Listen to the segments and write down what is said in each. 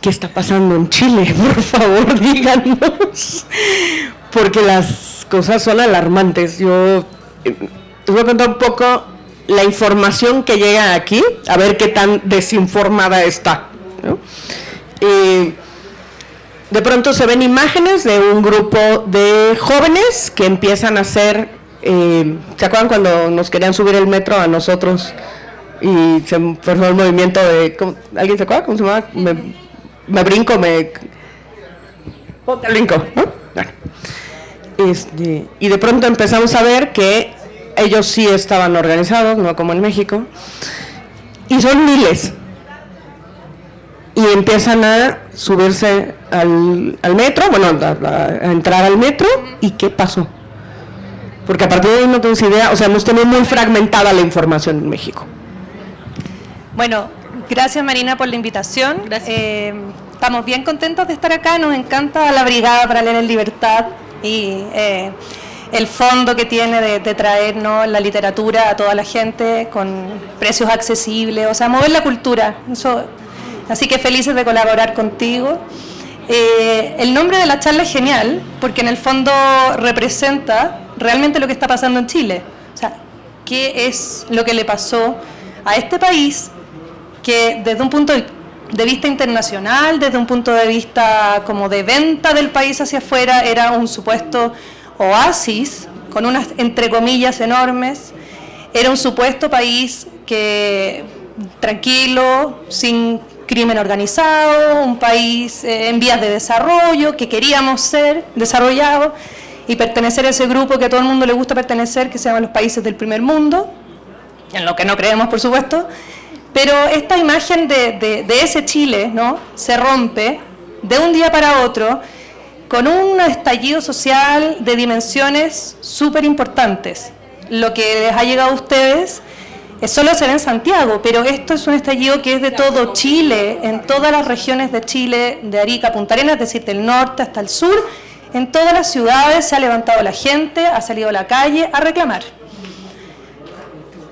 ¿Qué está pasando en Chile? Por favor, díganos, porque las cosas son alarmantes. Yo les voy a contar un poco la información que llega aquí, a ver qué tan desinformada está, ¿no? De pronto se ven imágenes de un grupo de jóvenes que empiezan a hacer, ¿se acuerdan cuando nos querían subir el metro a nosotros y se formó el movimiento de, ¿alguien se acuerda cómo se llamaba? Me brinco, ponte el brinco, ¿no? Bueno. Y de pronto empezamos a ver que ellos sí estaban organizados, no como en México, y son miles, y empiezan a subirse al metro, bueno, a entrar al metro. ¿Y qué pasó? Porque a partir de ahí no tenemos idea, o sea, hemos tenido muy fragmentada la información en México. Bueno, gracias Marina por la invitación. Estamos bien contentos de estar acá, nos encanta la Brigada para Leer en Libertad y el fondo que tiene de traernos la literatura a toda la gente con precios accesibles, o sea, mover la cultura. Así que felices de colaborar contigo. El nombre de la charla es genial porque en el fondo representa realmente lo que está pasando en Chile. O sea, qué es lo que le pasó a este país que desde un punto de vista internacional, desde un punto de vista como de venta del país hacia afuera, era un supuesto oasis con unas entre comillas enormes, era un supuesto país que tranquilo, sin crimen organizado, un país en vías de desarrollo, que queríamos ser desarrollado y pertenecer a ese grupo que a todo el mundo le gusta pertenecer, que se llaman los países del primer mundo, en lo que no creemos por supuesto. Pero esta imagen de ese Chile, ¿no?, se rompe de un día para otro con un estallido social de dimensiones súper importantes. Lo que les ha llegado a ustedes solo se ve en Santiago, pero esto es un estallido que es de todo Chile, en todas las regiones de Chile, de Arica a Punta Arenas, es decir, del norte hasta el sur, en todas las ciudades se ha levantado la gente, ha salido a la calle a reclamar.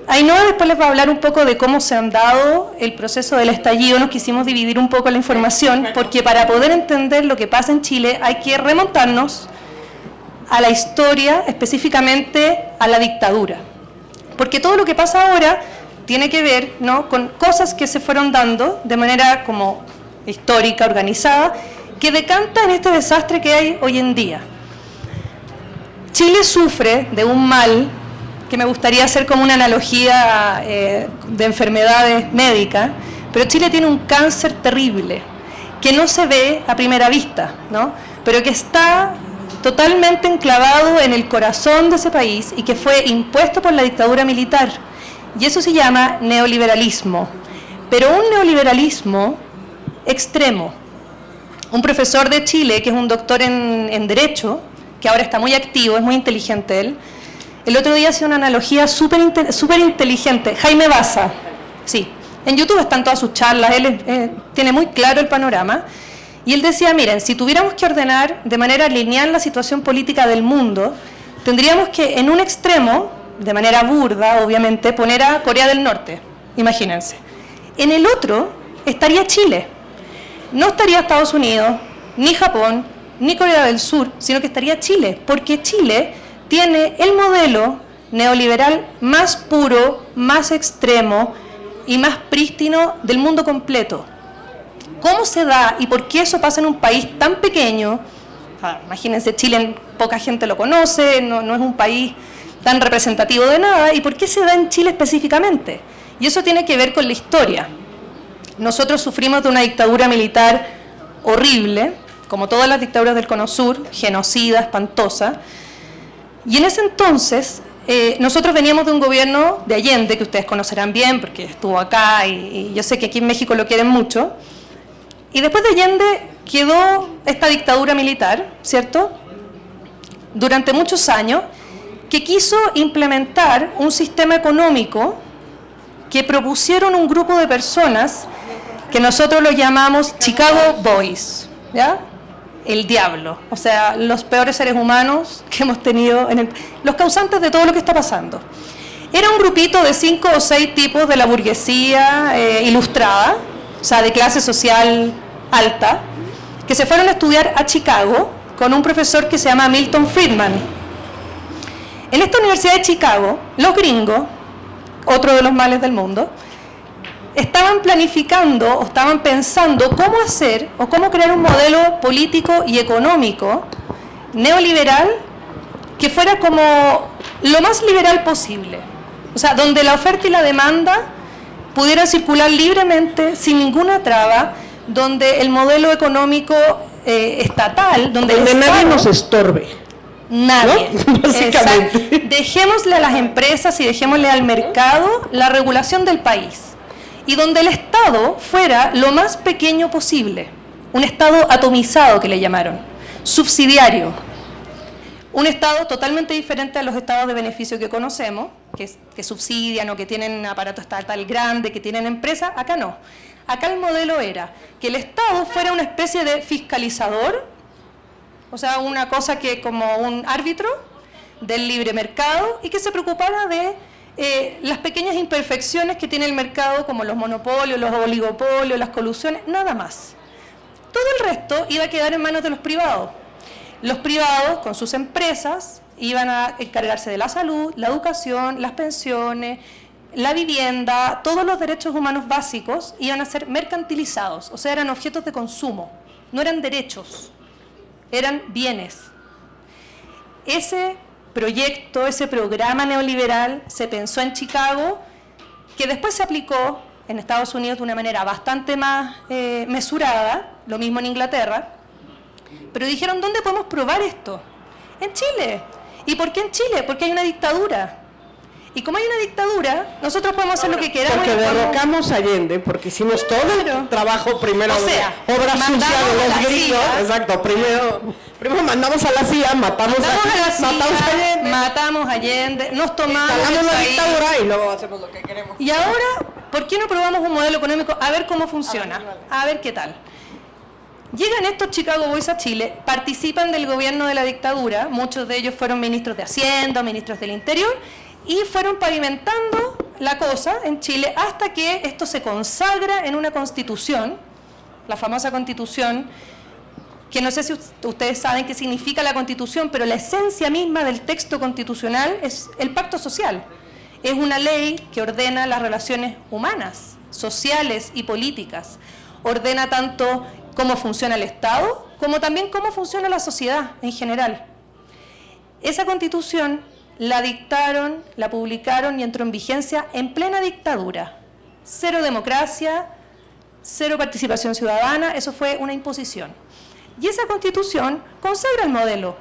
Ainhoa después les va a hablar un poco de cómo se han dado el proceso del estallido. Nos quisimos dividir un poco la información porque para poder entender lo que pasa en Chile hay que remontarnos a la historia, específicamente a la dictadura. Porque todo lo que pasa ahora tiene que ver, ¿no?, con cosas que se fueron dando de manera como histórica, organizada, que decantan este desastre que hay hoy en día. Chile sufre de un mal que me gustaría hacer como una analogía de enfermedades médicas, pero Chile tiene un cáncer terrible, que no se ve a primera vista, ¿no?, pero que está totalmente enclavado en el corazón de ese país y que fue impuesto por la dictadura militar. Y eso se llama neoliberalismo, pero un neoliberalismo extremo. Un profesor de Chile, que es un doctor en Derecho, que ahora está muy activo, es muy inteligente él, el otro día hacía una analogía súper inteligente, Jaime Baza, sí, en YouTube están todas sus charlas, él tiene muy claro el panorama, y él decía, miren, si tuviéramos que ordenar de manera lineal la situación política del mundo, tendríamos que en un extremo, de manera burda, obviamente, poner a Corea del Norte, imagínense. En el otro estaría Chile, no estaría Estados Unidos, ni Japón, ni Corea del Sur, sino que estaría Chile, porque Chile tiene el modelo neoliberal más puro, más extremo y más prístino del mundo completo. ¿Cómo se da y por qué eso pasa en un país tan pequeño? Imagínense, Chile poca gente lo conoce, no es un país tan representativo de nada. ¿Y por qué se da en Chile específicamente? Y eso tiene que ver con la historia. Nosotros sufrimos de una dictadura militar horrible, como todas las dictaduras del Cono Sur, genocida, espantosa. Y en ese entonces, nosotros veníamos de un gobierno de Allende, que ustedes conocerán bien, porque estuvo acá y yo sé que aquí en México lo quieren mucho. Y después de Allende quedó esta dictadura militar, ¿cierto?, durante muchos años, que quiso implementar un sistema económico que propusieron un grupo de personas que nosotros lo llamamos Chicago Boys, ¿ya?, el diablo, o sea, los peores seres humanos que hemos tenido, los causantes de todo lo que está pasando. Era un grupito de 5 o 6 tipos de la burguesía ilustrada, o sea, de clase social alta, que se fueron a estudiar a Chicago con un profesor que se llama Milton Friedman. En esta Universidad de Chicago, los gringos, otro de los males del mundo, estaban planificando o estaban pensando cómo hacer o cómo crear un modelo político y económico neoliberal que fuera como lo más liberal posible. O sea, donde la oferta y la demanda pudieran circular libremente, sin ninguna traba, donde el modelo económico estatal, donde nadie nos estorbe. Nadie. ¿No? Básicamente. Dejémosle a las empresas y dejémosle al mercado la regulación del país. Y donde el Estado fuera lo más pequeño posible. Un Estado atomizado, que le llamaron, subsidiario. Un Estado totalmente diferente a los estados de beneficio que conocemos, que subsidian o que tienen aparato estatal grande, que tienen empresas. Acá no. Acá el modelo era que el Estado fuera una especie de fiscalizador, o sea, una cosa que como un árbitro del libre mercado, y que se preocupara de las pequeñas imperfecciones que tiene el mercado, como los monopolios, los oligopolios, las colusiones, nada más. Todo el resto iba a quedar en manos de los privados. Los privados, con sus empresas, iban a encargarse de la salud, la educación, las pensiones, la vivienda, todos los derechos humanos básicos iban a ser mercantilizados, o sea, eran objetos de consumo, no eran derechos, eran bienes. Ese proyecto, ese programa neoliberal se pensó en Chicago, que después se aplicó en Estados Unidos de una manera bastante más mesurada, lo mismo en Inglaterra, pero dijeron, ¿dónde podemos probar esto? En Chile. ¿Y por qué en Chile? Porque hay una dictadura. Y como hay una dictadura, nosotros podemos hacer lo que queramos. Porque derrocamos a Allende, porque hicimos todo el trabajo primero, o sea, obra sucia de los gringos. Exacto, primero mandamos a la CIA, matamos a Allende. Matamos a Allende, nos tomamos la dictadura y luego hacemos lo que queremos. Y ahora, ¿por qué no probamos un modelo económico? A ver cómo funciona, a ver qué tal. Llegan estos Chicago Boys a Chile, participan del gobierno de la dictadura, muchos de ellos fueron ministros de Hacienda, ministros del Interior, y fueron pavimentando la cosa en Chile hasta que esto se consagra en una constitución, la famosa constitución, que no sé si ustedes saben qué significa la constitución, pero la esencia misma del texto constitucional es el pacto social. Es una ley que ordena las relaciones humanas, sociales y políticas. Ordena tanto cómo funciona el Estado, como también cómo funciona la sociedad en general. Esa constitución la dictaron, la publicaron y entró en vigencia en plena dictadura. Cero democracia, cero participación ciudadana, eso fue una imposición. Y esa constitución consagra el modelo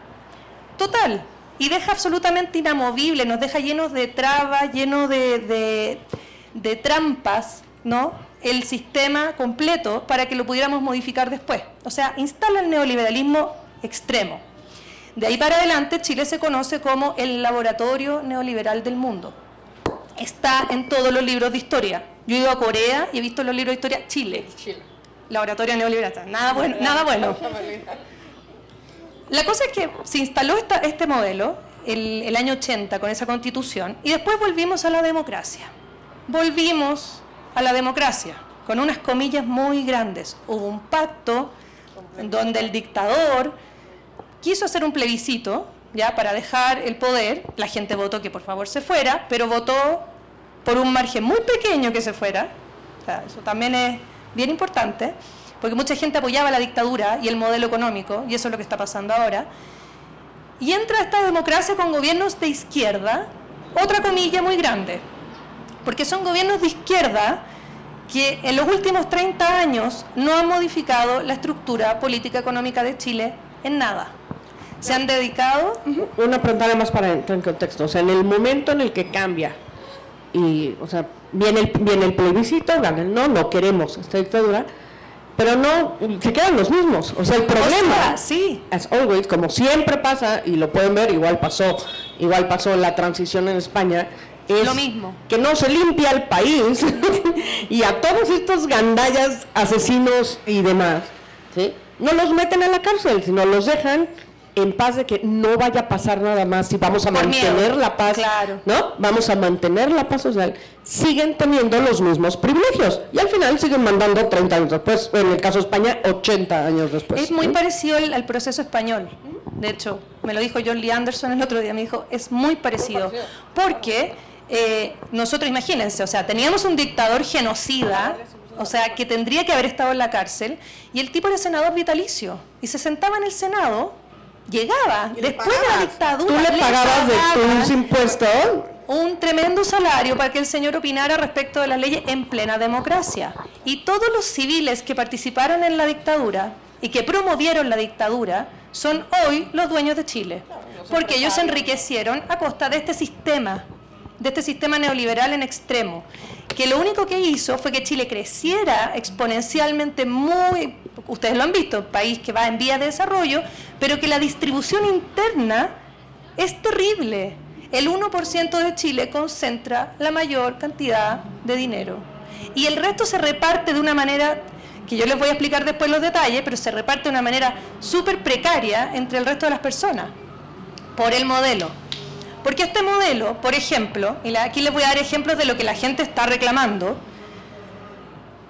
total y deja absolutamente inamovible, nos deja llenos de trabas, llenos de trampas, ¿no?, el sistema completo para que lo pudiéramos modificar después. O sea, instala el neoliberalismo extremo. De ahí para adelante, Chile se conoce como el laboratorio neoliberal del mundo. Está en todos los libros de historia. Yo he ido a Corea y he visto los libros de historia. Chile. Laboratorio neoliberal. Nada bueno, nada bueno. La cosa es que se instaló este modelo el año 80 con esa constitución y después volvimos a la democracia. Volvimos a la democracia, con unas comillas muy grandes. Hubo un pacto en donde el dictador quiso hacer un plebiscito, ya, para dejar el poder. La gente votó que por favor se fuera, pero votó por un margen muy pequeño que se fuera. O sea, eso también es bien importante, porque mucha gente apoyaba la dictadura y el modelo económico, y eso es lo que está pasando ahora. Y entra esta democracia con gobiernos de izquierda, otra comilla muy grande, porque son gobiernos de izquierda que en los últimos 30 años no han modificado la estructura política económica de Chile en nada. Se han dedicado... Una pregunta más para entrar en contexto. O sea, en el momento en el que cambia, y, o sea, viene el plebiscito, no queremos esta dictadura, pero no, se quedan los mismos. O sea, el problema, sí, as always, como siempre pasa, y lo pueden ver, igual pasó la transición en España, es lo mismo, que no se limpia el país y a todos estos gandallas, asesinos y demás, ¿sí?, no los meten a la cárcel, sino los dejan en paz de que no vaya a pasar nada más y vamos a mantener la paz, ¿no? Vamos a mantener la paz social, siguen teniendo los mismos privilegios y al final siguen mandando 30 años después, en el caso de España, 80 años después. Es muy parecido al proceso español, de hecho, me lo dijo John Lee Anderson el otro día, me dijo, es muy parecido, porque nosotros, imagínense, o sea, teníamos un dictador genocida, o sea, que tendría que haber estado en la cárcel, y el tipo era senador vitalicio, y se sentaba en el Senado, llegaba, después de la dictadura, tú le pagabas de tus impuestos un tremendo salario para que el señor opinara respecto de las leyes en plena democracia. Y todos los civiles que participaron en la dictadura y que promovieron la dictadura son hoy los dueños de Chile, porque ellos se enriquecieron a costa de este sistema neoliberal en extremo, que lo único que hizo fue que Chile creciera exponencialmente muy, ustedes lo han visto, un país que va en vías de desarrollo, pero que la distribución interna es terrible. El 1% de Chile concentra la mayor cantidad de dinero y el resto se reparte de una manera que yo les voy a explicar después los detalles, pero se reparte de una manera súper precaria entre el resto de las personas por el modelo. Porque este modelo, por ejemplo, y aquí les voy a dar ejemplos de lo que la gente está reclamando,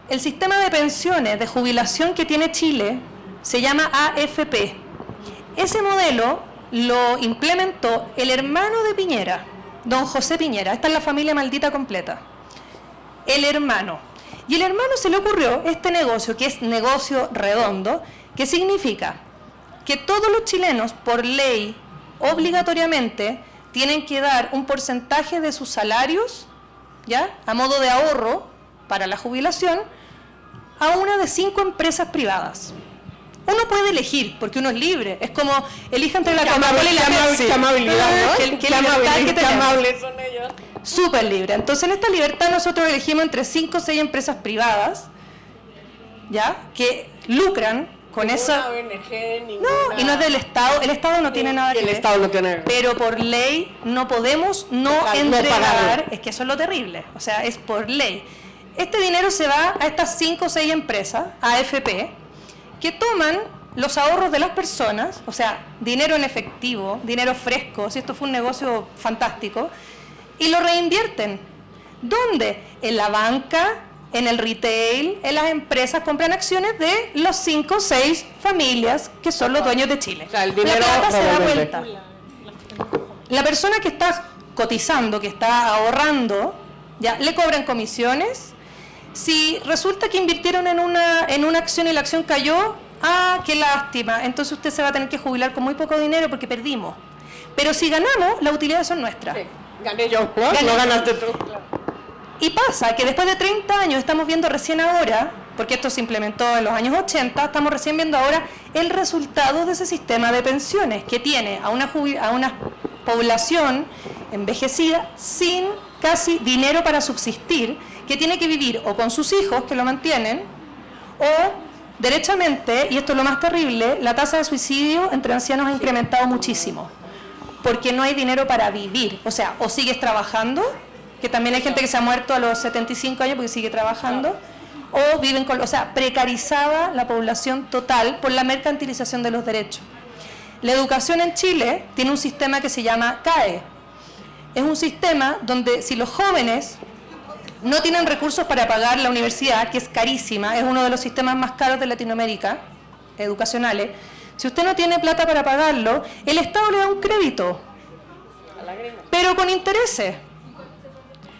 el sistema de pensiones de jubilación que tiene Chile se llama AFP. Ese modelo lo implementó el hermano de Piñera, don José Piñera. Esta es la familia maldita completa. El hermano. Y el hermano se le ocurrió este negocio, que es negocio redondo, que significa que todos los chilenos, por ley, obligatoriamente, tienen que dar un porcentaje de sus salarios, ¿ya?, a modo de ahorro para la jubilación, a una de 5 empresas privadas. Uno puede elegir, porque uno es libre. Es como, elija entre la Coca-Cola y la Pepsi. Qué amabilidad, ¿no? Qué amables son ellos. Súper libre. Entonces, en esta libertad nosotros elegimos entre 5 o 6 empresas privadas, ¿ya?, que lucran con esa ONG, no, y no es del Estado, el Estado no tiene nada que ver. El Estado no tiene. Pero por ley no podemos entregar, es que eso es lo terrible, o sea, es por ley. Este dinero se va a estas 5 o 6 empresas, AFP, que toman los ahorros de las personas, o sea, dinero en efectivo, dinero fresco, si esto fue un negocio fantástico, y lo reinvierten. ¿Dónde? En la banca, en el retail, en las empresas compran acciones de los 5 o 6 familias que son los dueños de Chile. O sea, el dinero la plata se da vuelta. La persona que está cotizando, que está ahorrando, ya le cobran comisiones. Si resulta que invirtieron en una acción y la acción cayó, qué lástima, entonces usted se va a tener que jubilar con muy poco dinero porque perdimos. Pero si ganamos, las utilidades son nuestras. Sí, gané yo, ¿no? No ganaste tú. Y pasa que después de 30 años estamos viendo recién ahora, porque esto se implementó en los años 80, estamos recién viendo ahora el resultado de ese sistema de pensiones que tiene a una población envejecida sin casi dinero para subsistir, que tiene que vivir o con sus hijos que lo mantienen, o derechamente, y esto es lo más terrible, la tasa de suicidio entre ancianos ha incrementado muchísimo, porque no hay dinero para vivir. O sea, o sigues trabajando, que también hay gente que se ha muerto a los 75 años porque sigue trabajando, o viven con, o sea, precarizada la población total por la mercantilización de los derechos. La educación en Chile tiene un sistema que se llama CAE. Es un sistema donde si los jóvenes no tienen recursos para pagar la universidad, que es carísima, es uno de los sistemas más caros de Latinoamérica, educacionales, si usted no tiene plata para pagarlo, el Estado le da un crédito, pero con intereses,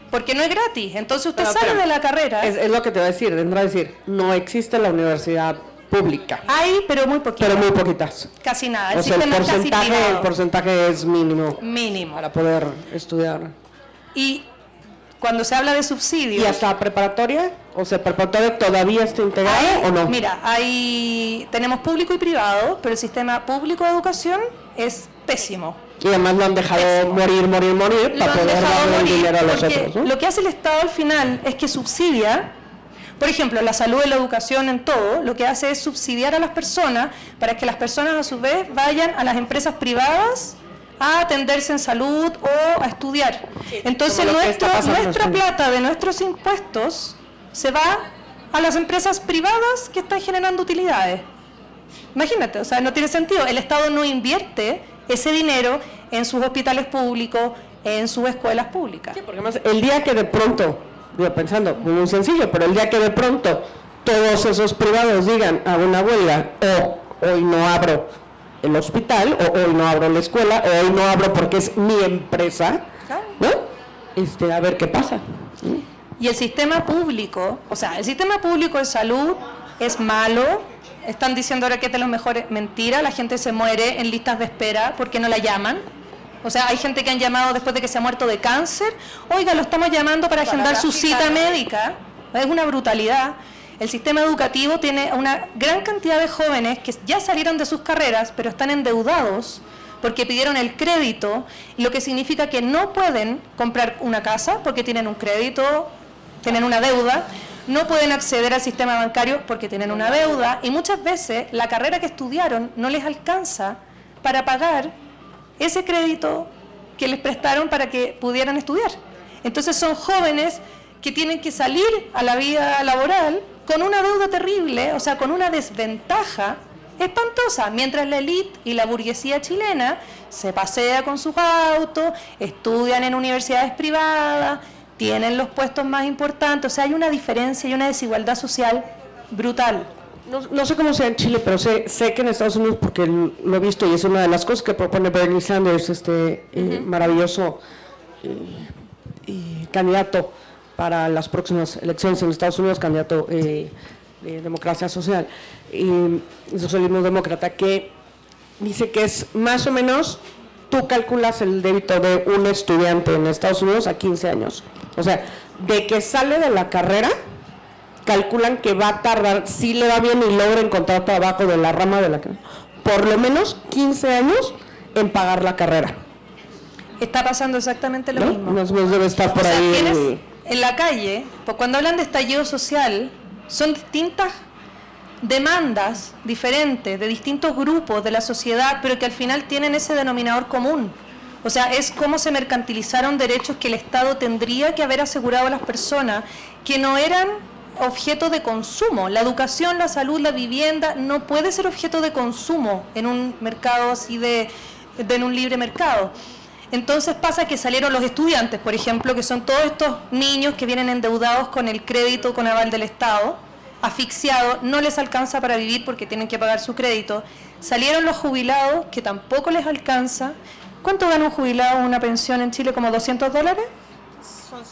porque no es gratis. Entonces usted sale de la carrera. Es lo que te voy a decir, vendrá a decir, no existe la universidad pública. Hay, pero muy poquitas. Pero muy poquitas. Casi nada. O sea, el porcentaje es mínimo. Mínimo. Para poder estudiar. Y cuando se habla de subsidios... ¿Y hasta preparatoria? O sea, ¿preparatoria todavía está integrada o no? Mira, tenemos público y privado, pero el sistema público de educación es pésimo. Y además lo han dejado morir para poder darle el dinero a los otros, ¿no? Lo que hace el Estado al final es que subsidia, por ejemplo, la salud y la educación en todo, lo que hace es subsidiar a las personas para que las personas a su vez vayan a las empresas privadas a atenderse en salud o a estudiar. Sí, entonces nuestra plata de nuestros impuestos se va a las empresas privadas que están generando utilidades. Imagínate, o sea, no tiene sentido. El Estado no invierte ese dinero en sus hospitales públicos, en sus escuelas públicas. Sí, porque además el día que de pronto, yo pensando, muy sencillo, pero el día que de pronto todos esos privados digan a una huelga, o hoy no abro el hospital, o hoy no abro la escuela, o hoy no abro porque es mi empresa, ¿no? A ver qué pasa. Y el sistema público, o sea, el sistema público de salud es malo. Están diciendo ahora que es de los mejores. Mentira, la gente se muere en listas de espera porque no la llaman. O sea, hay gente que han llamado después de que se ha muerto de cáncer. Oiga, lo estamos llamando para agendar su cita médica. Es una brutalidad. El sistema educativo tiene una gran cantidad de jóvenes que ya salieron de sus carreras, pero están endeudados porque pidieron el crédito, lo que significa que no pueden comprar una casa porque tienen un crédito, tienen una deuda, no pueden acceder al sistema bancario porque tienen una deuda, y muchas veces la carrera que estudiaron no les alcanza para pagar ese crédito que les prestaron para que pudieran estudiar. Entonces son jóvenes que tienen que salir a la vida laboral con una deuda terrible, o sea, con una desventaja espantosa, mientras la élite y la burguesía chilena se pasea con sus autos, estudian en universidades privadas, tienen los puestos más importantes. O sea, hay una diferencia y una desigualdad social brutal. No sé cómo sea en Chile, pero sé que en Estados Unidos, porque lo he visto y es una de las cosas que propone Bernie Sanders, maravilloso candidato para las próximas elecciones en Estados Unidos, candidato de democracia social y socialismo demócrata, que dice que es más o menos, tú calculas el débito de un estudiante en Estados Unidos a 15 años. O sea, de que sale de la carrera, calculan que va a tardar, si le va bien y logra encontrar trabajo de la rama de la carrera, por lo menos 15 años en pagar la carrera. Está pasando exactamente lo mismo. Nos debe estar por ahí. Tienes en la calle, pues cuando hablan de estallido social, son distintas demandas diferentes de distintos grupos de la sociedad, pero que al final tienen ese denominador común. O sea, es cómo se mercantilizaron derechos que el Estado tendría que haber asegurado a las personas que no eran objeto de consumo. La educación, la salud, la vivienda no puede ser objeto de consumo en un mercado así en un libre mercado. Entonces pasa que salieron los estudiantes, por ejemplo, que son todos estos niños que vienen endeudados con el crédito con aval del Estado, asfixiados, no les alcanza para vivir porque tienen que pagar su crédito. Salieron los jubilados, que tampoco les alcanza. ¿Cuánto gana un jubilado una pensión en Chile? ¿Como $200? Son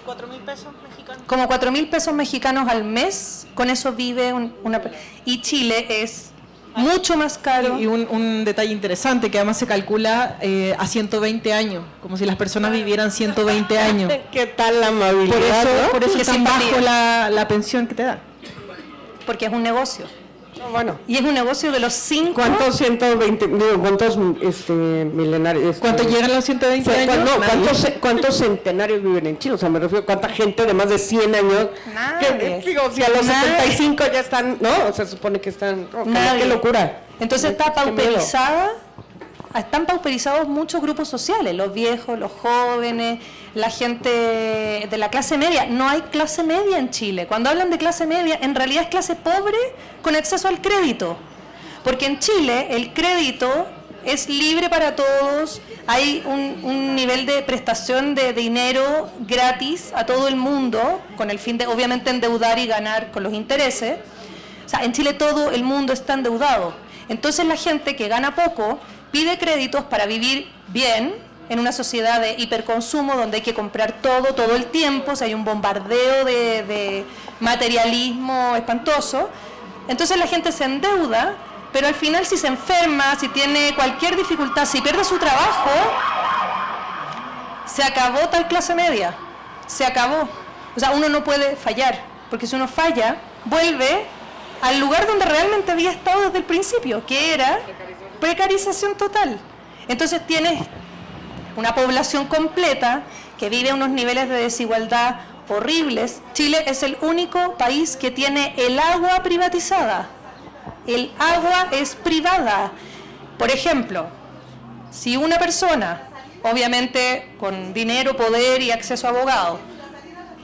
4.000 pesos mexicanos. Como 4.000 pesos mexicanos al mes, con eso vive una... Y Chile es mucho más caro. Y un detalle interesante, que además se calcula a 120 años, como si las personas vivieran 120 años. ¿Qué tal la amabilidad? Por eso es tan bajo la pensión que te da. Porque es un negocio. Bueno. Y es un negocio de los 5... ¿Cuántos 120, cuántos milenarios? ¿Cuántos llegan a los 120 años? ¿Cuántos centenarios viven en Chile? O sea, me refiero a cuánta gente de más de 100 años. Nadie. Si a los 75 ya están, ¿no? O sea, se supone que están... ¡Qué locura! Entonces está pauperizada, están pauperizados muchos grupos sociales, los viejos, los jóvenes, la gente de la clase media. No hay clase media en Chile. Cuando hablan de clase media, en realidad es clase pobre con acceso al crédito. Porque en Chile el crédito es libre para todos, hay un nivel de prestación de dinero gratis a todo el mundo, con el fin de obviamente endeudar y ganar con los intereses. O sea, en Chile todo el mundo está endeudado. Entonces la gente que gana poco pide créditos para vivir bien en una sociedad de hiperconsumo donde hay que comprar todo el tiempo, o sea, hay un bombardeo de materialismo espantoso. Entonces la gente se endeuda, pero al final si se enferma, si tiene cualquier dificultad, si pierde su trabajo, se acabó tal clase media, se acabó. O sea, uno no puede fallar, porque si uno falla, vuelve al lugar donde realmente había estado desde el principio, que era precarización total. Entonces tienes una población completa que vive a unos niveles de desigualdad horribles. Chile es el único país que tiene el agua privatizada. El agua es privada. Por ejemplo, si una persona, obviamente con dinero, poder y acceso a abogados,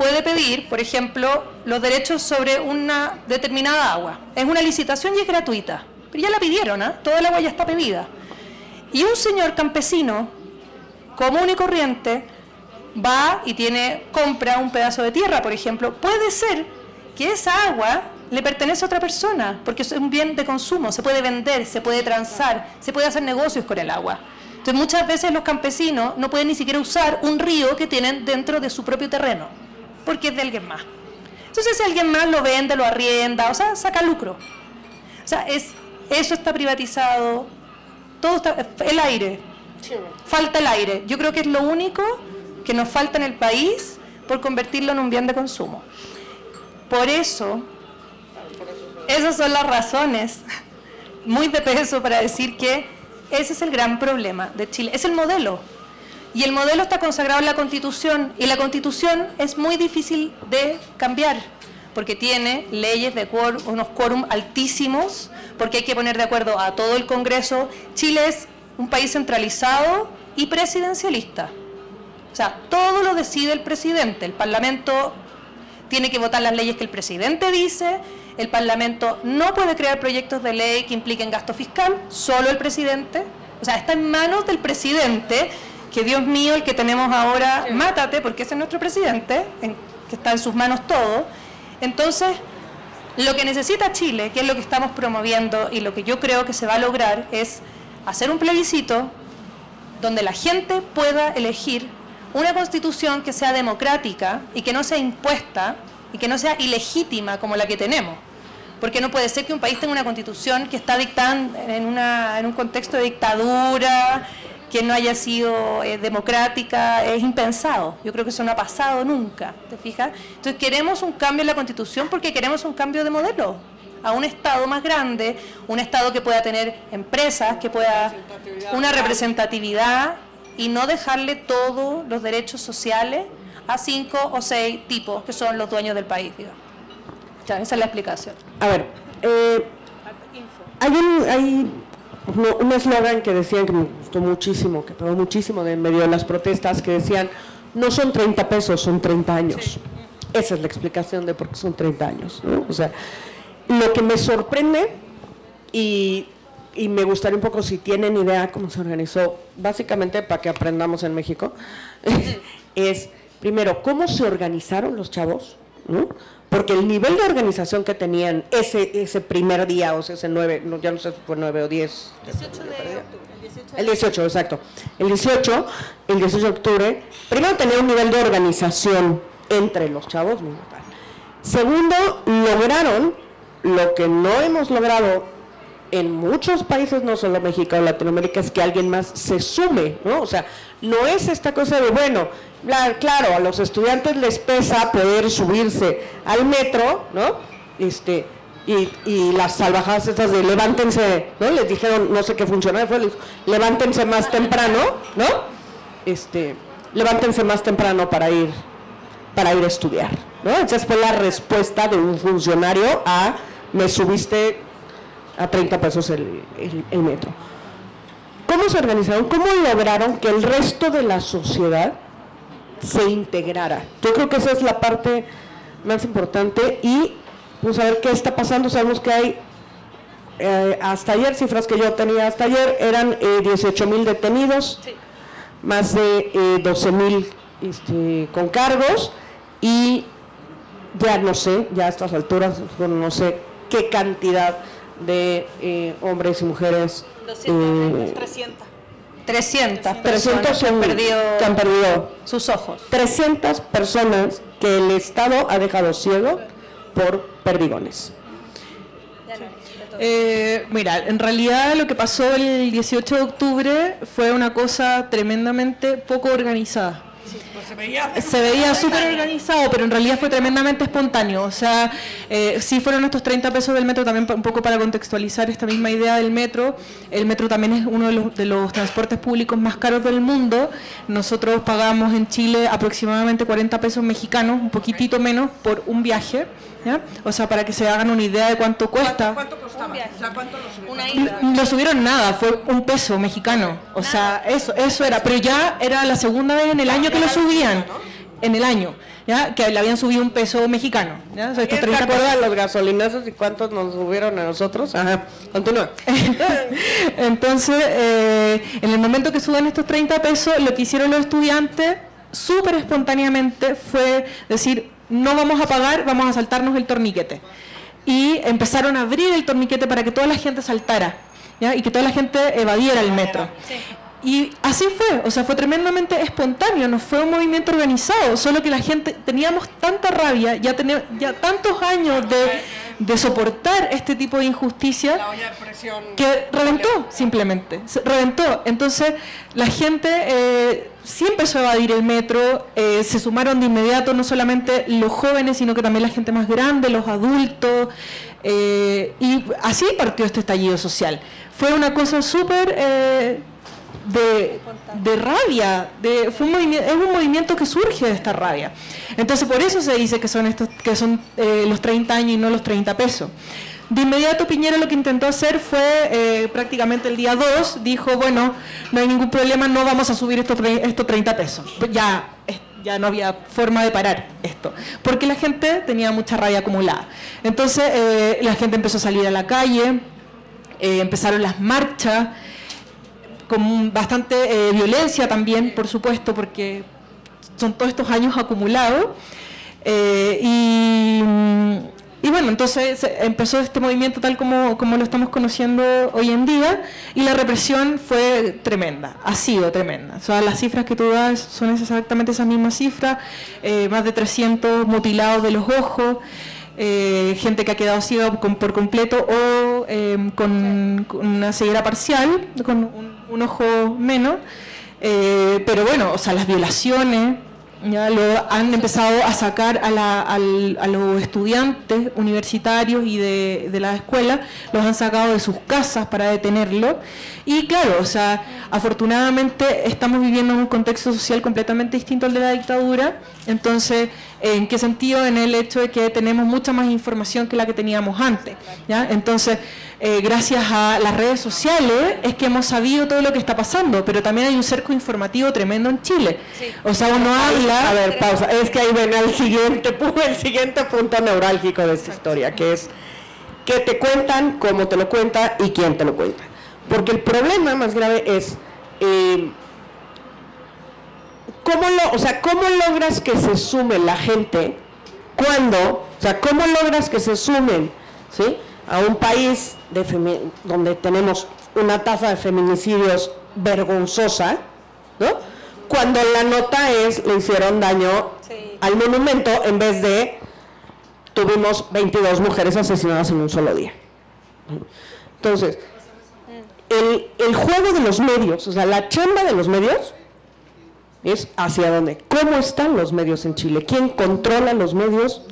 puede pedir, por ejemplo, los derechos sobre una determinada agua. Es una licitación y es gratuita, pero ya la pidieron, ¿eh? Toda el agua ya está pedida. Y un señor campesino, común y corriente, va y compra un pedazo de tierra, por ejemplo. Puede ser que esa agua le pertenece a otra persona, porque es un bien de consumo, se puede vender, se puede transar, se puede hacer negocios con el agua. Entonces muchas veces los campesinos no pueden ni siquiera usar un río que tienen dentro de su propio terreno, porque es de alguien más. Entonces si alguien más lo vende, lo arrienda, o sea, saca lucro. O sea, eso está privatizado, todo está, el aire, falta el aire. Yo creo que es lo único que nos falta en el país por convertirlo en un bien de consumo. Por eso, esas son las razones muy de peso para decir que ese es el gran problema de Chile, es el modelo. Y el modelo está consagrado en la Constitución, y la Constitución es muy difícil de cambiar, porque tiene leyes de unos quórum altísimos, porque hay que poner de acuerdo a todo el Congreso. Chile es un país centralizado y presidencialista. O sea, todo lo decide el presidente. El Parlamento tiene que votar las leyes que el presidente dice. El Parlamento no puede crear proyectos de ley que impliquen gasto fiscal, solo el presidente. O sea, está en manos del presidente, que Dios mío, el que tenemos ahora, mátate, porque ese es nuestro presidente, que está en sus manos todo. Entonces, lo que necesita Chile, que es lo que estamos promoviendo y lo que yo creo que se va a lograr, es hacer un plebiscito donde la gente pueda elegir una constitución que sea democrática y que no sea impuesta y que no sea ilegítima como la que tenemos. Porque no puede ser que un país tenga una constitución que está dictada en un contexto de dictadura, que no haya sido democrática, es impensado. Yo creo que eso no ha pasado nunca, ¿te fijas? Entonces queremos un cambio en la Constitución porque queremos un cambio de modelo, a un Estado más grande, un Estado que pueda tener empresas, que pueda una representatividad y no dejarle todos los derechos sociales a 5 o 6 tipos que son los dueños del país, digamos. Ya, esa es la explicación. A ver, hay un eslogan que decían que me gustó muchísimo, que pegó muchísimo en medio de las protestas, que decían, no son 30 pesos, son 30 años. Sí. Esa es la explicación de por qué son 30 años, ¿no? O sea, lo que me sorprende y me gustaría un poco si tienen idea cómo se organizó, básicamente para que aprendamos en México, es, primero, cómo se organizaron los chavos, ¿no? Porque el nivel de organización que tenían ese primer día, o sea, ese 9, ya no sé si fue 9 o 10. 18 de octubre. El 18, exacto. El 18 de octubre, primero tenía un nivel de organización entre los chavos muy brutal. Segundo, lograron lo que no hemos logrado en muchos países, no solo México o Latinoamérica, es que alguien más se sume, ¿no? O sea, no es esta cosa de, bueno, claro, a los estudiantes les pesa poder subirse al metro, ¿no? Y las salvajadas estas de levántense, ¿no? Les dijeron, no sé qué funcionario fue, levántense más temprano, ¿no? Levántense más temprano para ir a estudiar, ¿no? Esa fue la respuesta de un funcionario a, me subiste a 30 pesos el metro. ¿Cómo se organizaron? ¿Cómo lograron que el resto de la sociedad se integrara? Yo creo que esa es la parte más importante y vamos a ver qué está pasando. Sabemos que hay, hasta ayer, cifras que yo tenía hasta ayer, eran 18,000 detenidos, sí, más de 12,000 con cargos y ya no sé, ya a estas alturas, no sé qué cantidad de hombres y mujeres. 300 personas que han perdido sus ojos. 300 personas que el Estado ha dejado ciego por perdigones. Mira, en realidad lo que pasó el 18 de octubre fue una cosa tremendamente poco organizada. Sí, pues se veía súper organizado, pero en realidad fue tremendamente espontáneo. O sea, sí fueron estos 30 pesos del metro, también un poco para contextualizar esta misma idea del metro. El metro también es uno de los transportes públicos más caros del mundo. Nosotros pagamos en Chile aproximadamente 40 pesos mexicanos, un poquitito menos, por un viaje, ¿ya? O sea, para que se hagan una idea de cuánto cuesta. ¿Cuánto costaba? O sea, ¿cuánto lo subieron? Una ida. No subieron nada, fue un peso mexicano. O sea, eso era, pero ya era la segunda vez en el año que lo subían. en el año, ¿ya? Que le habían subido un peso mexicano, ¿ya? O sea, estos ¿Se 30 acuerdan los gasolinazos y cuántos nos subieron a nosotros? Ajá, continúa. Entonces, en el momento que suben estos 30 pesos, lo que hicieron los estudiantes, súper espontáneamente, fue decir, no vamos a pagar, vamos a saltarnos el torniquete. Y empezaron a abrir el torniquete para que toda la gente saltara, ¿ya? Y que toda la gente evadiera el metro. Sí. Y así fue, o sea, fue tremendamente espontáneo, no fue un movimiento organizado, solo que la gente, teníamos tanta rabia, ya tantos años de soportar este tipo de injusticia, que reventó, simplemente, reventó. Entonces, la gente sí empezó a evadir el metro, se sumaron de inmediato no solamente los jóvenes, sino que también la gente más grande, los adultos, y así partió este estallido social. Fue una cosa súper... de rabia, es un movimiento que surge de esta rabia. Entonces por eso se dice que son los 30 años y no los 30 pesos. De inmediato Piñera lo que intentó hacer fue, prácticamente el día 2, dijo, bueno, no hay ningún problema, no vamos a subir estos 30 pesos. Ya no había forma de parar esto, porque la gente tenía mucha rabia acumulada. Entonces la gente empezó a salir a la calle, empezaron las marchas, con bastante violencia también, por supuesto, porque son todos estos años acumulados. Y bueno, entonces empezó este movimiento tal como lo estamos conociendo hoy en día, y la represión fue tremenda, ha sido tremenda. O sea, las cifras que tú das son exactamente esas mismas cifras, más de 300 mutilados de los ojos, gente que ha quedado ciega por completo o con una ceguera parcial, con un ojo menos, pero bueno, o sea, las violaciones ya lo han empezado a sacar a los estudiantes universitarios y de la escuela, los han sacado de sus casas para detenerlo. Y claro, o sea, afortunadamente estamos viviendo en un contexto social completamente distinto al de la dictadura. Entonces, ¿en qué sentido? En el hecho de que tenemos mucha más información que la que teníamos antes, ¿ya? Entonces, gracias a las redes sociales es que hemos sabido todo lo que está pasando, pero también hay un cerco informativo tremendo en Chile. Sí. O sea, uno habla... A ver, pausa, es que ahí ven el siguiente punto neurálgico de esta historia, que es que te cuentan, cómo te lo cuenta y quién te lo cuenta. Porque el problema más grave es ¿cómo logras que se sume la gente cómo logras que se sumen, ¿sí?, a un país donde tenemos una tasa de feminicidios vergonzosa, ¿no?, cuando la nota es, le hicieron daño al monumento en vez de tuvimos 22 mujeres asesinadas en un solo día. Entonces, el juego de los medios, o sea, la chamba de los medios es hacia dónde. ¿Cómo están los medios en Chile? ¿Quién controla los medios?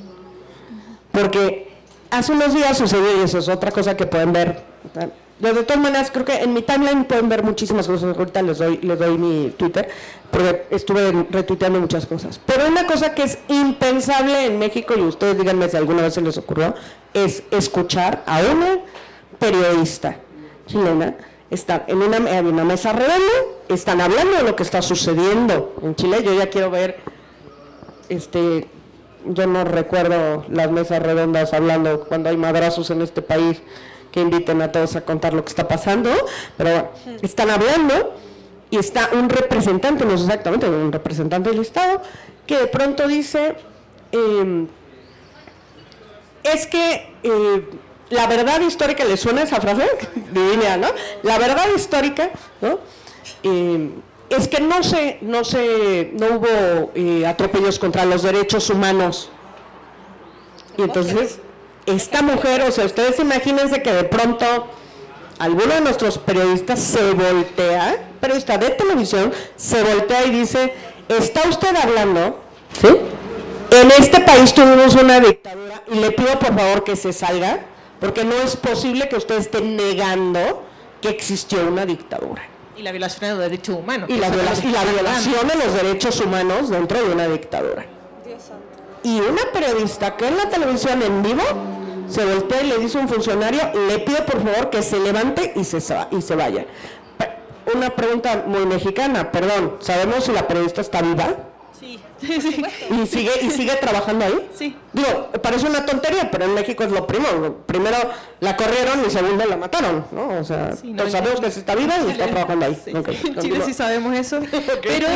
Porque hace unos días sucedió, y eso es otra cosa que pueden ver. De todas maneras, creo que en mi timeline pueden ver muchísimas cosas. Ahorita les doy mi Twitter, porque estuve retuiteando muchas cosas. Pero una cosa que es impensable en México, y ustedes díganme si alguna vez se les ocurrió, es escuchar a una periodista chilena. Están en una mesa redonda, están hablando de lo que está sucediendo en Chile. Yo ya quiero ver, yo no recuerdo las mesas redondas hablando cuando hay madrazos en este país, que inviten a todos a contar lo que está pasando, pero bueno, están hablando y está un representante, no sé exactamente, un representante del Estado, que de pronto dice, es que... la verdad histórica, ¿le suena esa frase? Divina, ¿no? La verdad histórica, ¿no?, es que no hubo atropellos contra los derechos humanos. Y entonces, esta mujer, o sea, ustedes imagínense que de pronto alguno de nuestros periodistas se voltea, periodista de televisión, se voltea y dice, ¿está usted hablando? ¿Sí? En este país tuvimos una dictadura y le pido por favor que se salga, porque no es posible que usted esté negando que existió una dictadura. Y la violación de los derechos humanos. Y la violación de los derechos humanos dentro de una dictadura. Y una periodista que en la televisión en vivo se voltea y le dice a un funcionario, le pido por favor que se levante y se vaya. Una pregunta muy mexicana, perdón, ¿sabemos si la periodista está viva? Sí. ¿Y sigue trabajando ahí? Sí. Digo, parece una tontería, pero en México es lo primero. Primero la corrieron y segundo la mataron, ¿no? O sea, Sí, todos sabemos que está viva y está trabajando ahí. Sí. Okay, En Chile continúa. sí sabemos eso. Pero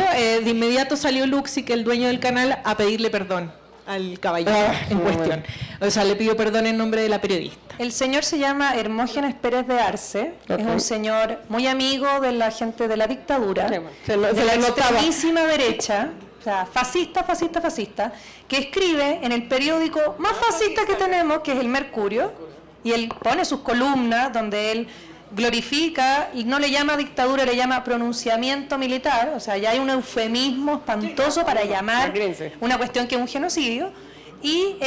de inmediato salió Luxi, que el dueño del canal, a pedirle perdón al caballero en cuestión. O sea, le pidió perdón en nombre de la periodista. El señor se llama Hermógenes Pérez de Arce, Ok. es un señor muy amigo de la gente de la dictadura, Se de la le notaba. extremísima derecha, o sea, fascista, que escribe en el periódico más fascista que tenemos, que es el Mercurio, y él pone sus columnas donde él glorifica, y no le llama dictadura, le llama pronunciamiento militar, o sea, ya hay un eufemismo espantoso para llamar Imagínense. una cuestión que es un genocidio, y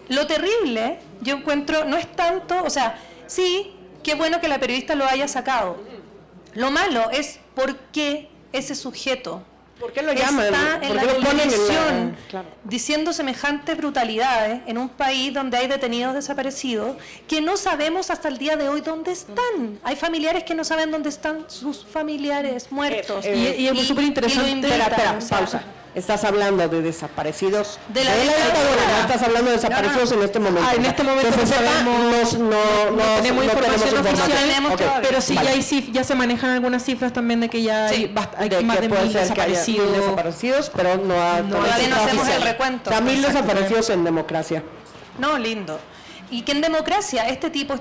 lo terrible, yo encuentro, no es tanto, o sea, sí, qué bueno que la periodista lo haya sacado. Lo malo es por qué ese sujeto ¿Por qué lo llaman? está en ¿Por la qué lo ponen en la- televisión Claro. diciendo semejantes brutalidades en un país donde hay detenidos desaparecidos que no sabemos hasta el día de hoy dónde están? Hay familiares que no saben dónde están sus familiares muertos. y es súper interesante. y lo inventan, Espera, o sea, pausa. Estás hablando de desaparecidos De la dictadura, dictadura. no estás hablando de desaparecidos en este momento. En este momento Que se no sepa, sabemos, no tenemos información oficial, tenemos Ok, todavía. pero sí vale. ya se manejan algunas cifras también de que ya hay, hay De más que de puede 1000 ser que haya desaparecidos. 1000 desaparecidos, pero no Todavía no cifra hacemos oficial. el recuento. O sea, 1000 Exacto. desaparecidos en democracia. No, lindo. Y que en democracia este tipo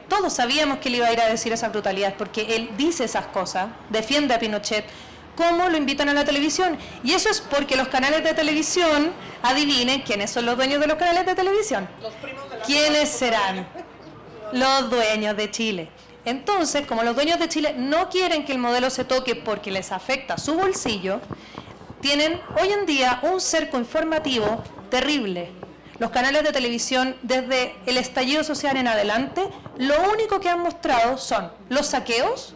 todos sabíamos que él iba a ir a decir esas brutalidades, porque él dice esas cosas, defiende a Pinochet. ¿Cómo lo invitan a la televisión? Y eso es porque los canales de televisión, adivinen quiénes son los dueños de los canales de televisión. ¿Quiénes serán? Los dueños de Chile. Entonces, como los dueños de Chile no quieren que el modelo se toque porque les afecta su bolsillo, tienen hoy en día un cerco informativo terrible. Los canales de televisión, desde el estallido social en adelante, lo único que han mostrado son los saqueos,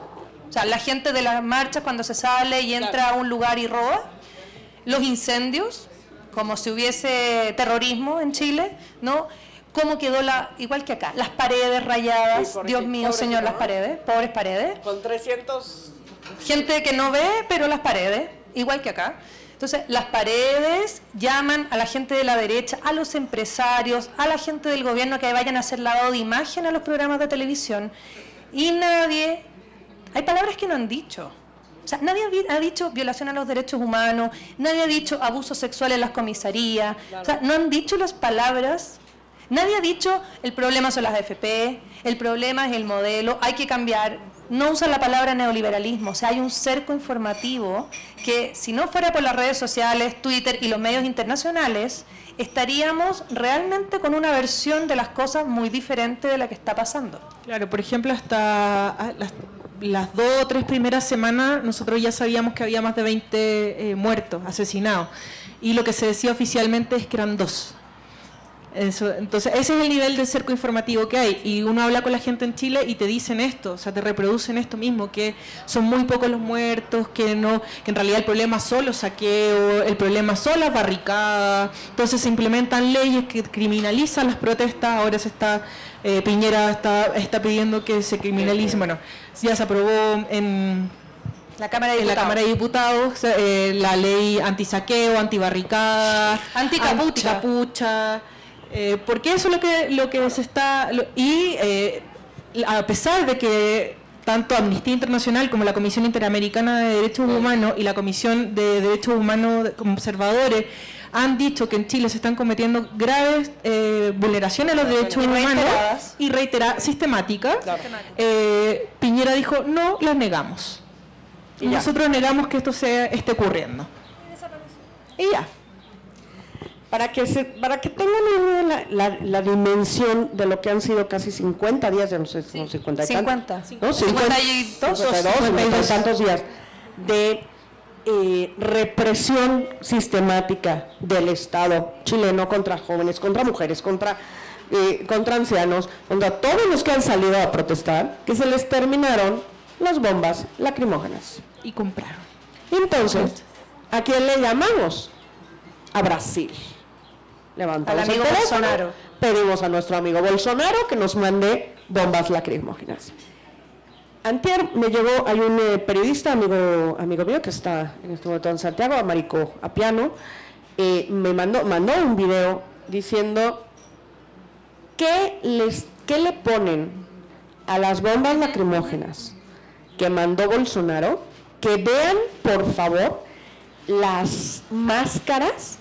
o sea, la gente de las marchas cuando se sale y entra a un lugar y roba, los incendios, como si hubiese terrorismo en Chile, ¿no? Cómo quedó igual que acá, las paredes rayadas, Sí, Dios mío, pobrecito, señor, ¿no? las paredes, pobres paredes. Con 300... Gente que no ve, pero las paredes, igual que acá. Entonces, las paredes llaman a la gente de la derecha, a los empresarios, a la gente del gobierno que vayan a hacer lavado de imagen a los programas de televisión. Y nadie... Hay palabras que no han dicho. O sea, nadie ha dicho violación a los derechos humanos, nadie ha dicho abuso sexual en las comisarías. O sea, no han dicho las palabras. Nadie ha dicho el problema son las AFP, el problema es el modelo, hay que cambiar. No usan la palabra neoliberalismo. O sea, hay un cerco informativo que si no fuera por las redes sociales, Twitter y los medios internacionales, estaríamos realmente con una versión de las cosas muy diferente de la que está pasando. Claro, por ejemplo, hasta las 2 o 3 primeras semanas nosotros ya sabíamos que había más de 20 muertos, asesinados. Y lo que se decía oficialmente es que eran 2. Entonces, ese es el nivel de cerco informativo que hay. Y uno habla con la gente en Chile y te dicen esto, o sea, te reproducen esto mismo, que son muy pocos los muertos, que en realidad el problema son los saqueos, el problema son las barricadas. Entonces se implementan leyes que criminalizan las protestas. Ahora Piñera está pidiendo que se criminalice. Bueno, ya se aprobó en La Cámara de la Diputados. Cámara de Diputados la ley antisaqueo, antibarricada, anticapucha. Porque eso es lo que se está... a pesar de que tanto Amnistía Internacional como la Comisión Interamericana de Derechos Humanos y la Comisión de Derechos Humanos Conservadores han dicho que en Chile se están cometiendo graves vulneraciones a los derechos humanos y reiteradas, sistemáticas, Piñera dijo, no, las negamos. Y nosotros negamos que esto esté ocurriendo. Y ya. Para que tengan una idea la dimensión de lo que han sido casi 50 días, ya no sé, no 50 y 50. ¿no? 52 tantos días de represión sistemática del Estado chileno contra jóvenes, contra mujeres, contra ancianos, contra todos los que han salido a protestar, que se les terminaron las bombas lacrimógenas. Y compraron. Entonces, ¿a quién le llamamos? A Brasil. Levantamos Al amigo el teléfono, Bolsonaro. pedimos a nuestro amigo Bolsonaro que nos mande bombas lacrimógenas. antier me llegó, hay un periodista, amigo mío, que está en este momento en Santiago, Américo Apiano, me mandó un video diciendo ¿qué le ponen a las bombas lacrimógenas que mandó Bolsonaro? Que vean, por favor, las máscaras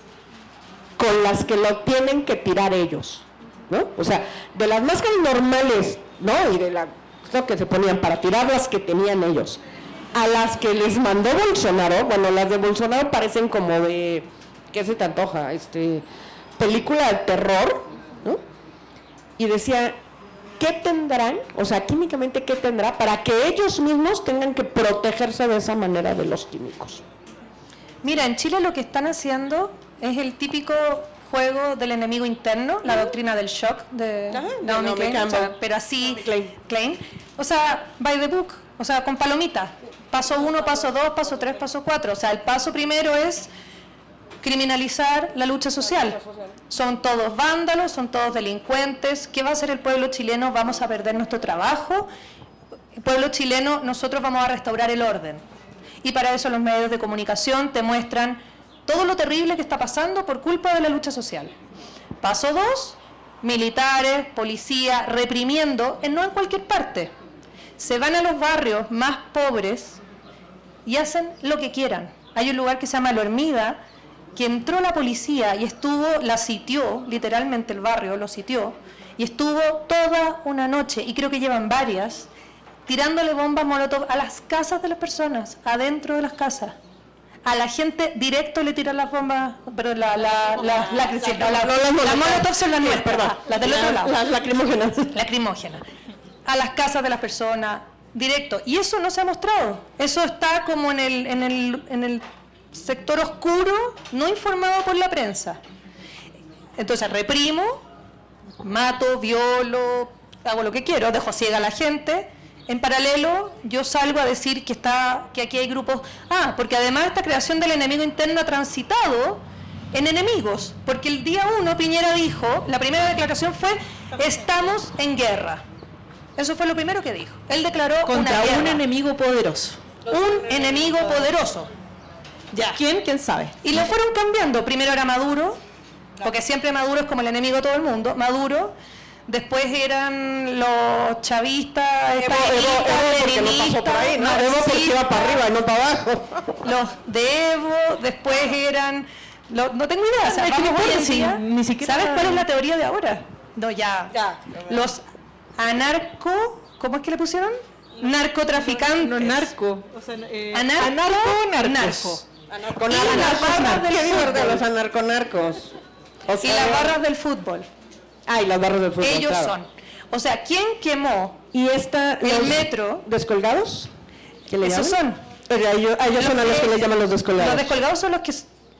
con las que lo tienen que tirar ellos, ¿no? O sea, de las máscaras normales, ¿no? Y de lo que se ponían para tirar las que tenían ellos, a las que les mandó Bolsonaro. Bueno, las de Bolsonaro parecen como de, ¿qué se te antoja? Película de terror, ¿no? Y decía, ¿qué tendrán? O sea, químicamente, ¿qué tendrá para que ellos mismos tengan que protegerse de esa manera de los químicos? Mira, en Chile lo que están haciendo es el típico juego del enemigo interno, la doctrina del shock de Naomi Klein, o sea, pero así, Klein. O sea, by the book, o sea, con palomita. Paso 1, paso 2, paso 3, paso 4. O sea, el paso primero es criminalizar la lucha social. Son todos vándalos, son todos delincuentes. ¿Qué va a hacer el pueblo chileno? Vamos a perder nuestro trabajo. El pueblo chileno, nosotros vamos a restaurar el orden. Y para eso los medios de comunicación te muestran todo lo terrible que está pasando por culpa de la lucha social. Paso 2, militares, policía, reprimiendo, no en cualquier parte. Se van a los barrios más pobres y hacen lo que quieran. Hay un lugar que se llama La Hormiga, que entró la policía y la sitió, literalmente el barrio lo sitió, y estuvo toda una noche, y creo que llevan varias, tirándole bombas molotov a las casas de las personas, adentro de las casas. A la gente directo le tiran las bombas, pero las molotov son las nuestras, perdón, las del otro lado. Las lacrimógenas. Lacrimógenas. A las casas de las personas, directo. Y eso no se ha mostrado. Eso está como en el sector oscuro, no informado por la prensa. Entonces reprimo, mato, violo, hago lo que quiero, dejo ciega a la gente. En paralelo, yo salgo a decir que aquí hay grupos... porque además esta creación del enemigo interno ha transitado en enemigos, porque el día 1 Piñera dijo, la primera declaración fue, estamos en guerra. Eso fue lo primero que dijo. Él declaró contra una guerra. Un enemigo poderoso. Un enemigo poderoso. Ya. ¿Quién sabe? Y lo fueron cambiando. Primero era Maduro, porque siempre Maduro es como el enemigo de todo el mundo. Maduro. Después eran los chavistas, leninistas, Evo porque iba para arriba, no para abajo. Los de Evo, después eran... no tengo idea, o sea, vamos hoy en día, ni siquiera... ¿Sabes cuál es la teoría de ahora? No, ya. Los ¿cómo es que le pusieron? Narcotraficantes. No, narco. O sea, narcos. Los anarconarcos. Y las barras del fútbol. Y las barras del fútbol. Ellos son. O sea, ¿quién quemó el metro? ¿Descolgados? ¿Qué le Esos llaman? son. Ellos son a los que les llaman los descolgados. Los descolgados son los que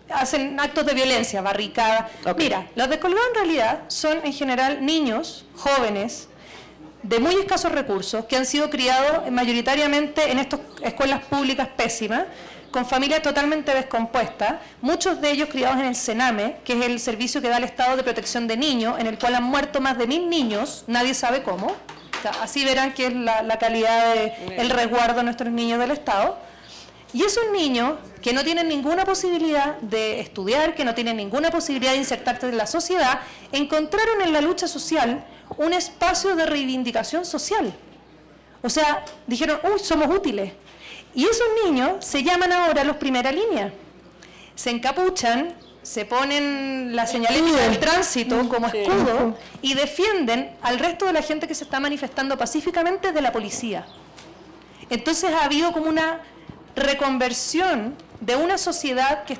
hacen actos de violencia, barricadas. Okay. Mira, los descolgados en realidad son en general niños, jóvenes, de muy escasos recursos, que han sido criados mayoritariamente en estas escuelas públicas pésimas, con familias totalmente descompuestas, muchos de ellos criados en el Sename, que es el servicio que da el Estado de Protección de Niños, en el cual han muerto más de 1000 niños, nadie sabe cómo. O sea, así verán que es la calidad del resguardo de nuestros niños del Estado. Y esos niños que no tienen ninguna posibilidad de estudiar, que no tienen ninguna posibilidad de insertarse en la sociedad, encontraron en la lucha social un espacio de reivindicación social. O sea, dijeron, somos útiles. Y esos niños se llaman ahora los primera línea. Se encapuchan, se ponen la señalética del tránsito como escudo y defienden al resto de la gente que se está manifestando pacíficamente de la policía. Entonces ha habido como una reconversión de una sociedad que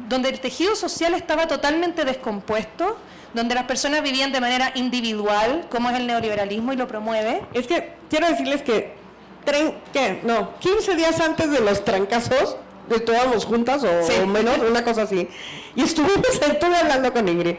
donde el tejido social estaba totalmente descompuesto, donde las personas vivían de manera individual, como es el neoliberalismo y lo promueve. Es que quiero decirles que 15 días antes de los trancazos, estábamos juntas o menos, una cosa así, y estuve hablando con Ingrid,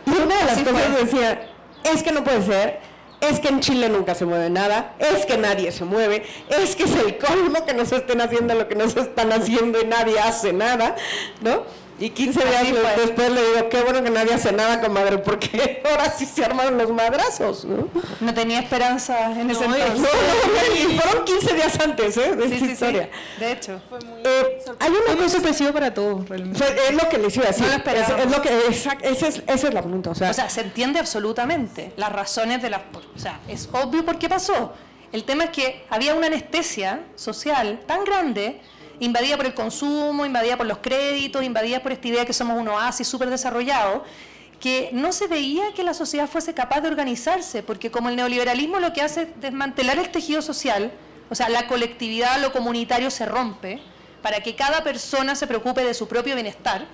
y una de las cosas decía, es que no puede ser, es que en Chile nunca se mueve nada, es que nadie se mueve, es que es el colmo que nos estén haciendo lo que nos están haciendo y nadie hace nada, ¿no? Y 15 días después le digo, qué bueno que nadie hace nada, comadre, porque ahora sí se armaron los madrazos, ¿no? No tenía esperanza en ese entonces. Y fueron 15 días antes, de esta historia. Sí. De hecho. Fue muy hay una muy cosa sorpresivo para todos, realmente. Es lo que les iba a decir. No lo esperábamos. Es lo que, esa es la pregunta. O sea, se entiende absolutamente las razones de las... O sea, es obvio por qué pasó. El tema es que había una anestesia social tan grande, invadida por el consumo, invadida por los créditos, invadida por esta idea que somos un oasis súper desarrollado, que no se veía que la sociedad fuese capaz de organizarse, porque como el neoliberalismo lo que hace es desmantelar el tejido social, o sea, la colectividad, lo comunitario se rompe, para que cada persona se preocupe de su propio bienestar,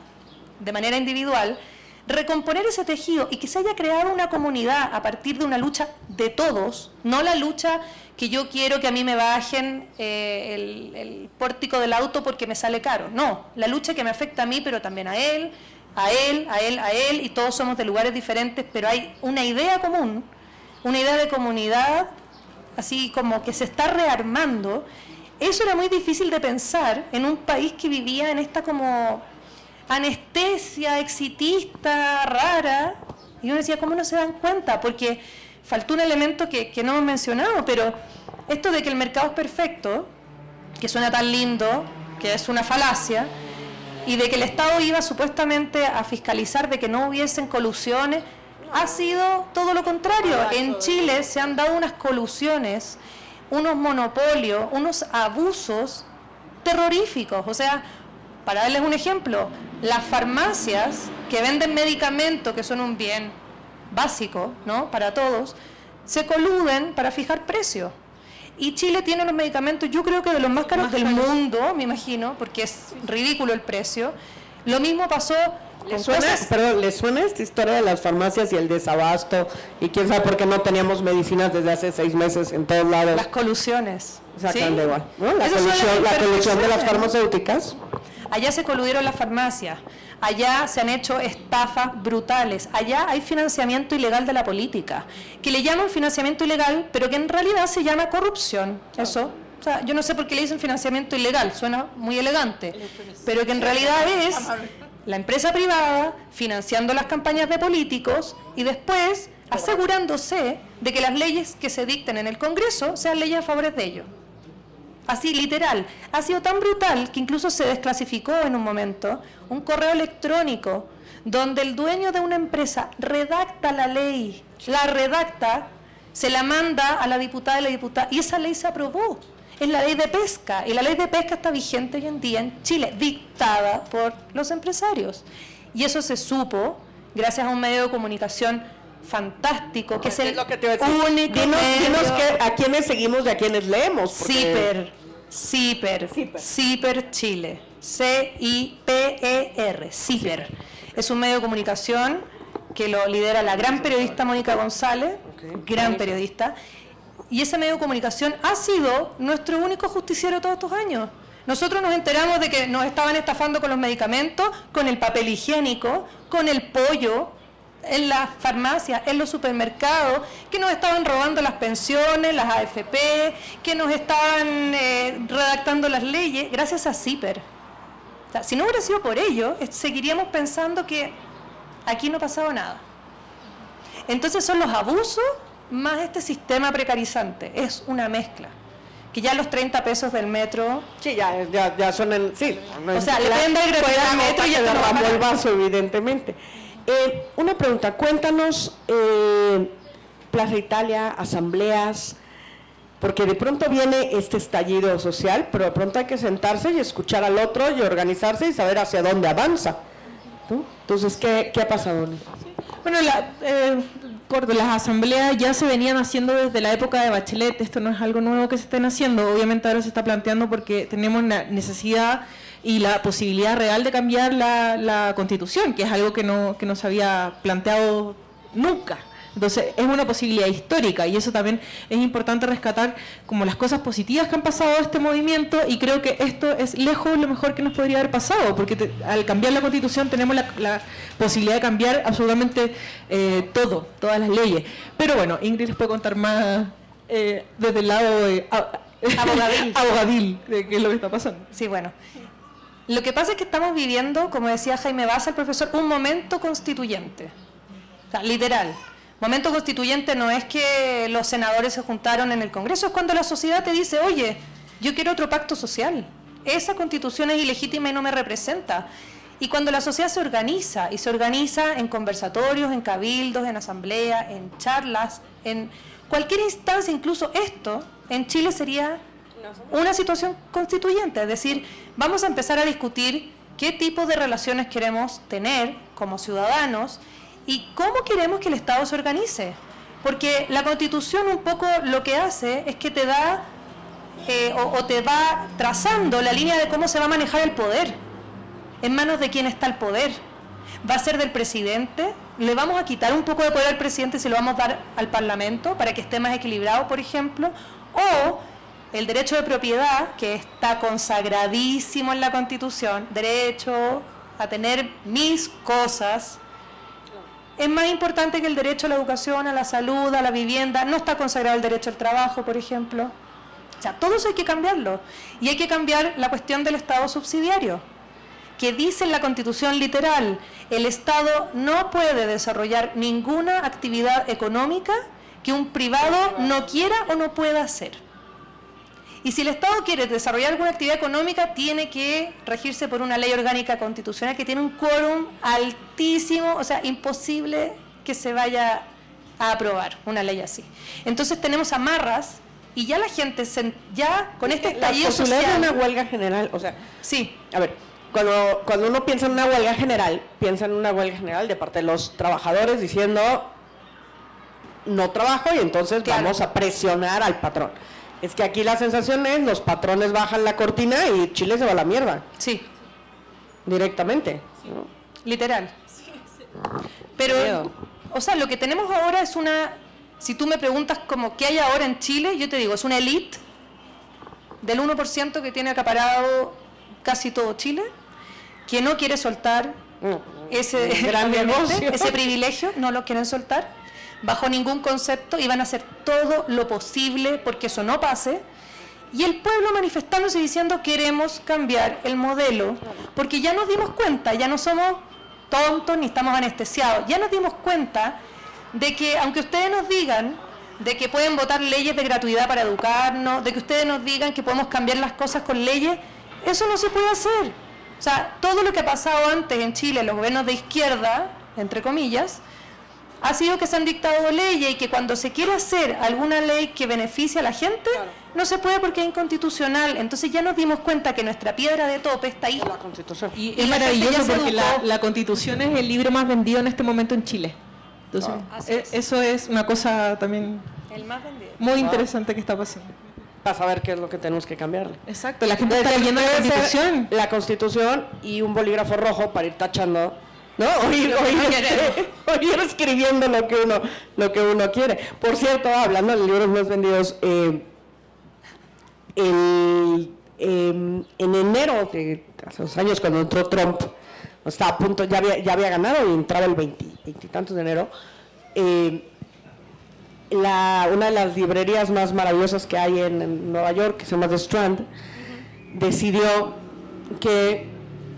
de manera individual, recomponer ese tejido y que se haya creado una comunidad a partir de una lucha de todos, no la lucha que yo quiero que a mí me bajen el pórtico del auto porque me sale caro. No, la lucha que me afecta a mí, pero también a él, y todos somos de lugares diferentes, pero hay una idea común, una idea de comunidad, así como que se está rearmando. Eso era muy difícil de pensar en un país que vivía en esta como anestesia exitista, rara, y uno decía, ¿cómo no se dan cuenta? Porque faltó un elemento que no hemos mencionado, pero esto de que el mercado es perfecto, que suena tan lindo, que es una falacia, y de que el Estado iba supuestamente a fiscalizar de que no hubiesen colusiones, ha sido todo lo contrario. En Chile se han dado unas colusiones, unos monopolios, unos abusos terroríficos. O sea, para darles un ejemplo, las farmacias que venden medicamentos, que son un bien básico, ¿no?, para todos, se coluden para fijar precios. Y Chile tiene los medicamentos, yo creo que de los más caros del mundo, me imagino, porque es ridículo el precio. Lo mismo pasó con cosas... Perdón, ¿les suena esta historia de las farmacias y el desabasto? Y quién sabe por qué no teníamos medicinas desde hace 6 meses en todos lados. Las colusiones. Exactamente, ¿sí? igual, ¿no? La colusión de las farmacéuticas. Allá se coludieron las farmacias, allá se han hecho estafas brutales, allá hay financiamiento ilegal de la política, que le llaman financiamiento ilegal, pero que en realidad se llama corrupción, eso. O sea, yo no sé por qué le dicen financiamiento ilegal, suena muy elegante, pero que en realidad es la empresa privada financiando las campañas de políticos y después asegurándose de que las leyes que se dicten en el Congreso sean leyes a favor de ellos. Así, literal. Ha sido tan brutal que incluso se desclasificó en un momento un correo electrónico donde el dueño de una empresa redacta la ley, la redacta, se la manda a la diputada y esa ley se aprobó. Es la ley de pesca, y la ley de pesca está vigente hoy en día en Chile, dictada por los empresarios. Y eso se supo gracias a un medio de comunicación fantástico, que es el lo que te iba a decir. único dinos medio... a quiénes seguimos y a quiénes leemos. CIPER Chile, CIPER, CIPER. Es un medio de comunicación que lo lidera la gran periodista Mónica González, gran periodista, y ese medio de comunicación ha sido nuestro único justiciero todos estos años. Nosotros nos enteramos de que nos estaban estafando con los medicamentos, con el papel higiénico, con el pollo, en las farmacias, en los supermercados, que nos estaban robando las pensiones, las AFP, que nos estaban redactando las leyes, gracias a CIPER. O sea, si no hubiera sido por ello, seguiríamos pensando que aquí no pasaba nada. Entonces son los abusos más este sistema precarizante, es una mezcla. Que ya los 30 pesos del metro... Sí, ya son en... Sí, o sea, le pueden dar gratuidad al metro y ya derramó el vaso, evidentemente. Una pregunta, cuéntanos, Plaza Italia, asambleas, porque de pronto viene este estallido social, pero de pronto hay que sentarse y escuchar al otro y organizarse y saber hacia dónde avanza, ¿no? Entonces, ¿qué ha pasado? Bueno, las asambleas ya se venían haciendo desde la época de Bachelet, esto no es algo nuevo que se estén haciendo, obviamente ahora se está planteando porque tenemos la necesidad y la posibilidad real de cambiar la Constitución, que es algo que no se había planteado nunca. Entonces es una posibilidad histórica y eso también es importante rescatar como las cosas positivas que han pasado de este movimiento, y creo que esto es lejos lo mejor que nos podría haber pasado, porque al cambiar la Constitución tenemos la posibilidad de cambiar absolutamente todas las leyes. Pero bueno, Ingrid les puede contar más desde el lado abogadil de qué es lo que está pasando. Sí, bueno. Lo que pasa es que estamos viviendo, como decía Jaime Baza, el profesor, un momento constituyente. O sea, literal. Momento constituyente no es que los senadores se juntaron en el Congreso, es cuando la sociedad te dice, oye, yo quiero otro pacto social. Esa constitución es ilegítima y no me representa. Y cuando la sociedad se organiza, y se organiza en conversatorios, en cabildos, en asambleas, en charlas, en cualquier instancia, incluso esto, en Chile sería una situación constituyente. Es decir, vamos a empezar a discutir qué tipo de relaciones queremos tener como ciudadanos y cómo queremos que el Estado se organice. Porque la Constitución un poco lo que hace es que te da o te va trazando la línea de cómo se va a manejar el poder. ¿En manos de quién está el poder? ¿Va a ser del presidente? ¿Le vamos a quitar un poco de poder al presidente si lo vamos a dar al Parlamento para que esté más equilibrado, por ejemplo? ¿O el derecho de propiedad, que está consagradísimo en la Constitución, derecho a tener mis cosas, es más importante que el derecho a la educación, a la salud, a la vivienda? No está consagrado el derecho al trabajo, por ejemplo. O sea, todo eso hay que cambiarlo. Y hay que cambiar la cuestión del Estado subsidiario, que dice en la Constitución literal, el Estado no puede desarrollar ninguna actividad económica que un privado no quiera o no pueda hacer. Y si el Estado quiere desarrollar alguna actividad económica, tiene que regirse por una ley orgánica constitucional que tiene un quórum altísimo, o sea, imposible que se vaya a aprobar una ley así. Entonces tenemos amarras y ya la gente, ya con este estallido social... de una huelga general, o sea... Sí. A ver, cuando uno piensa en una huelga general, piensa en una huelga general de parte de los trabajadores diciendo no trabajo y entonces vamos a presionar al patrón. Es que aquí la sensación es, los patrones bajan la cortina y Chile se va a la mierda. Sí. Directamente. Sí. ¿No? Literal. Pero, o sea, lo que tenemos ahora es una... Si tú me preguntas como qué hay ahora en Chile, yo te digo, es una élite del 1% que tiene acaparado casi todo Chile, que no quiere soltar ese gran negocio, ese privilegio, no lo quieren soltar bajo ningún concepto y van a hacer todo lo posible porque eso no pase. Y el pueblo manifestándose diciendo queremos cambiar el modelo, porque ya nos dimos cuenta, ya no somos tontos ni estamos anestesiados, ya nos dimos cuenta de que aunque ustedes nos digan de que pueden votar leyes de gratuidad para educarnos, de que ustedes nos digan que podemos cambiar las cosas con leyes, eso no se puede hacer. O sea, todo lo que ha pasado antes en Chile, los gobiernos de izquierda, entre comillas, ha sido que se han dictado leyes y que cuando se quiere hacer alguna ley que beneficie a la gente, no se puede porque es inconstitucional. Entonces ya nos dimos cuenta que nuestra piedra de tope está ahí. La Constitución. Y es maravilloso porque la Constitución es el libro más vendido en este momento en Chile. Entonces, eso es una cosa también el más vendido. Muy interesante que está pasando. Para saber qué es lo que tenemos que cambiarle. Exacto, la gente está leyendo la Constitución. La Constitución y un bolígrafo rojo para ir tachando, ¿no? O ir escribiendo lo que uno quiere. Por cierto, hablando de libros más vendidos, en enero de hace 2 años, cuando entró Trump, estaba a punto, ya había ganado y entraba el 20 y tantos de enero, una de las librerías más maravillosas que hay en Nueva York, que se llama The Strand, decidió que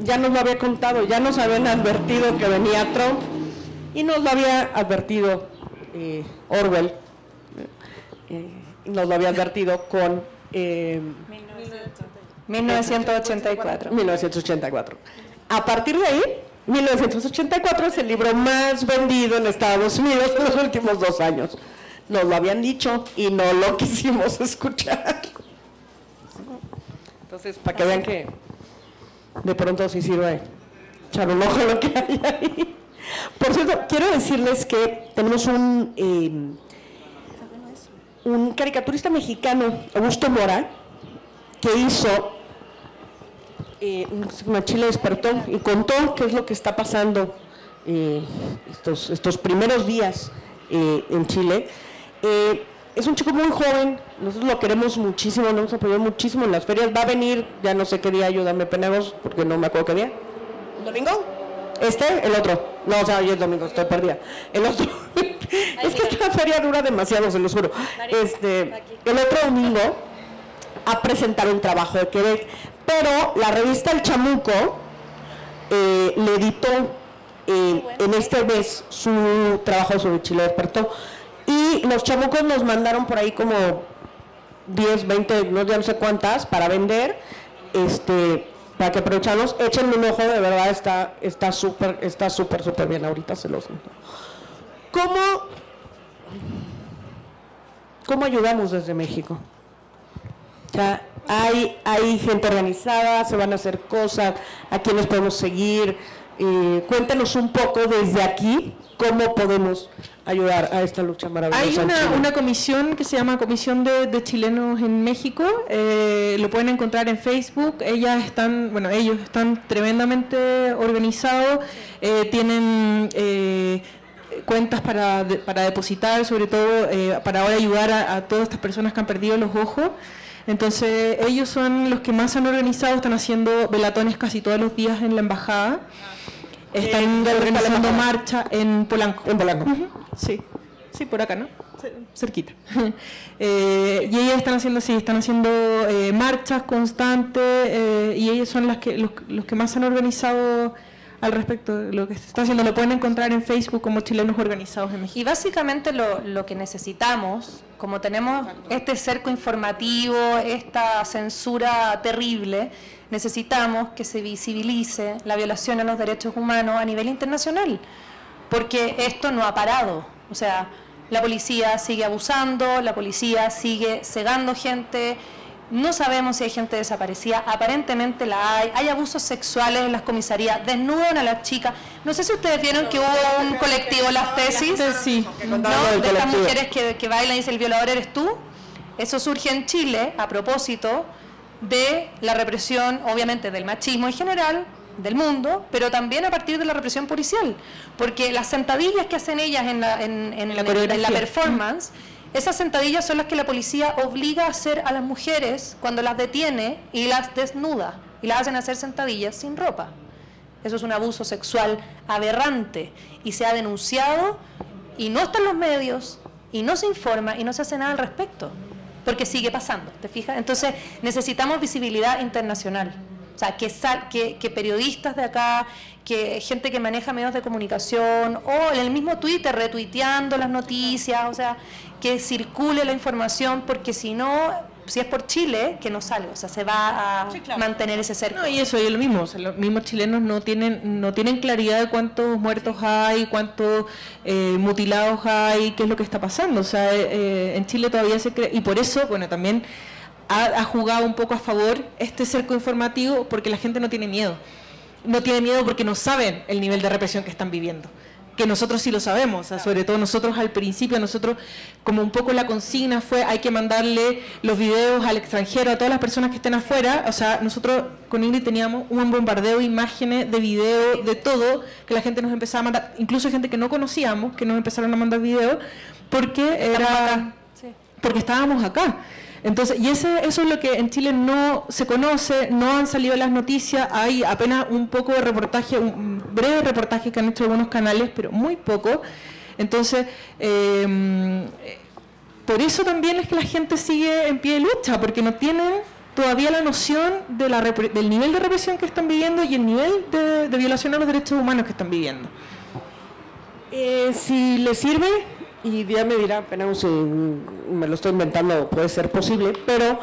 ya nos lo había contado, ya nos habían advertido que venía Trump y nos lo había advertido Orwell, nos lo había advertido con 1984. A partir de ahí, 1984 es el libro más vendido en Estados Unidos en los últimos 2 años. Nos lo habían dicho y no lo quisimos escuchar. Entonces, para que vean que de pronto sí sirve echar un ojo a lo que hay ahí. Por cierto, quiero decirles que tenemos un caricaturista mexicano, Augusto Mora, que hizo Chile despertó y contó qué es lo que está pasando estos primeros días en Chile. Es un chico muy joven, nosotros lo queremos muchísimo, nos apoyó muchísimo en las ferias. Va a venir, ya no sé qué día, ayúdame Penegos, porque no me acuerdo qué día. ¿El domingo? El otro. No, o sea, hoy es domingo, estoy perdida. El otro. Es que esta feria dura demasiado, se los juro. El otro domingo a presentar un trabajo de Quebec. Pero la revista El Chamuco le editó en este mes su trabajo sobre Chile Despertó, y los chamucos nos mandaron por ahí como 10, 20, no sé cuántas para vender, para que aprovechamos. Échenle un ojo, de verdad está súper bien. Ahorita se los... ¿Cómo ayudamos desde México? O sea, hay gente organizada, se van a hacer cosas, a quienes podemos seguir. Cuéntanos un poco desde aquí cómo podemos ayudar a esta lucha maravillosa. Hay una comisión que se llama Comisión de Chilenos en México, lo pueden encontrar en Facebook. Ellos están tremendamente organizados, tienen cuentas para depositar, sobre todo para ahora ayudar a todas estas personas que han perdido los ojos. Entonces ellos son los que más se han organizado, están haciendo velatones casi todos los días en la embajada, están organizando marcha en Polanco. En Polanco. Sí, por acá, ¿no? Cerquita. Y ellos están haciendo marchas constantes, y ellos son los que más se han organizado al respecto de lo que se está haciendo. Lo pueden encontrar en Facebook como Chilenos Organizados en México. Y básicamente lo que necesitamos, como tenemos este cerco informativo, esta censura terrible, necesitamos que se visibilice la violación a los derechos humanos a nivel internacional, porque esto no ha parado. O sea, la policía sigue abusando, la policía sigue cegando gente. No sabemos si hay gente desaparecida, aparentemente la hay abusos sexuales en las comisarías, desnudan a las chicas. No sé si ustedes vieron que hubo un colectivo, Las Tesis, sí, ¿no? De estas mujeres que bailan y dicen el violador eres tú. Eso surge en Chile a propósito de la represión, obviamente del machismo en general, del mundo, pero también a partir de la represión policial, porque las sentadillas que hacen ellas en la performance, esas sentadillas son las que la policía obliga a hacer a las mujeres cuando las detiene y las desnuda, y las hacen hacer sentadillas sin ropa. Eso es un abuso sexual aberrante, y se ha denunciado, y no están los medios, y no se informa, y no se hace nada al respecto, porque sigue pasando, ¿te fijas? Entonces necesitamos visibilidad internacional. O sea, que periodistas de acá, que gente que maneja medios de comunicación, o en el mismo Twitter retuiteando las noticias, o sea, que circule la información, porque si no, si es por Chile, que no salga, o sea, se va a mantener ese cerco. No, y eso es lo mismo, o sea, los mismos chilenos no tienen claridad de cuántos muertos hay, cuántos mutilados hay, qué es lo que está pasando. O sea, en Chile todavía se cree, y por eso, bueno, también ha jugado un poco a favor este cerco informativo, porque la gente no tiene miedo. No tiene miedo porque no saben el nivel de represión que están viviendo, que nosotros sí lo sabemos. O sea, sobre todo nosotros al principio, como un poco la consigna fue hay que mandarle los videos al extranjero, a todas las personas que estén afuera. O sea, nosotros con Ingrid teníamos un bombardeo de imágenes, de video, de todo, que la gente nos empezaba a mandar, incluso gente que no conocíamos, que nos empezaron a mandar videos, porque estábamos acá. Entonces, y eso es lo que en Chile no se conoce, no han salido las noticias, hay apenas un poco de reportaje, un breve reportaje que han hecho algunos canales, pero muy poco. Entonces, por eso también es que la gente sigue en pie de lucha, porque no tienen todavía la noción de del nivel de represión que están viviendo y el nivel de violación a los derechos humanos que están viviendo. Si les sirve, y ya me dirá, apenas si me lo estoy inventando, puede ser posible, pero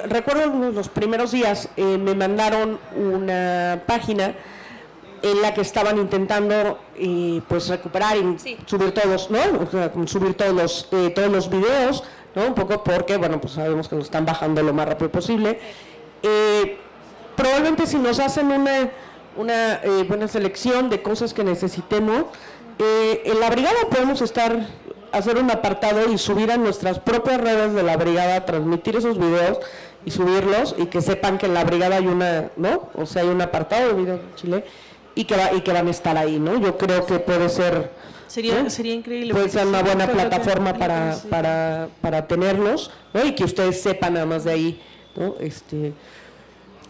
recuerdo los primeros días me mandaron una página en la que estaban intentando pues recuperar y subir todos, ¿no? O sea, subir todos los videos, ¿no? Un poco porque, bueno, pues sabemos que lo están bajando lo más rápido posible. Probablemente si nos hacen una buena selección de cosas que necesitemos, en la brigada podemos hacer un apartado y subir a nuestras propias redes de la brigada, transmitir esos videos y subirlos, y que sepan que en la brigada hay ¿no? O sea, hay un apartado de videos en Chile y que van a estar ahí, ¿no? Yo creo que puede ser, sería increíble, puede ser una buena plataforma para tenerlos, ¿no? Y que ustedes sepan nada más de ahí, ¿no?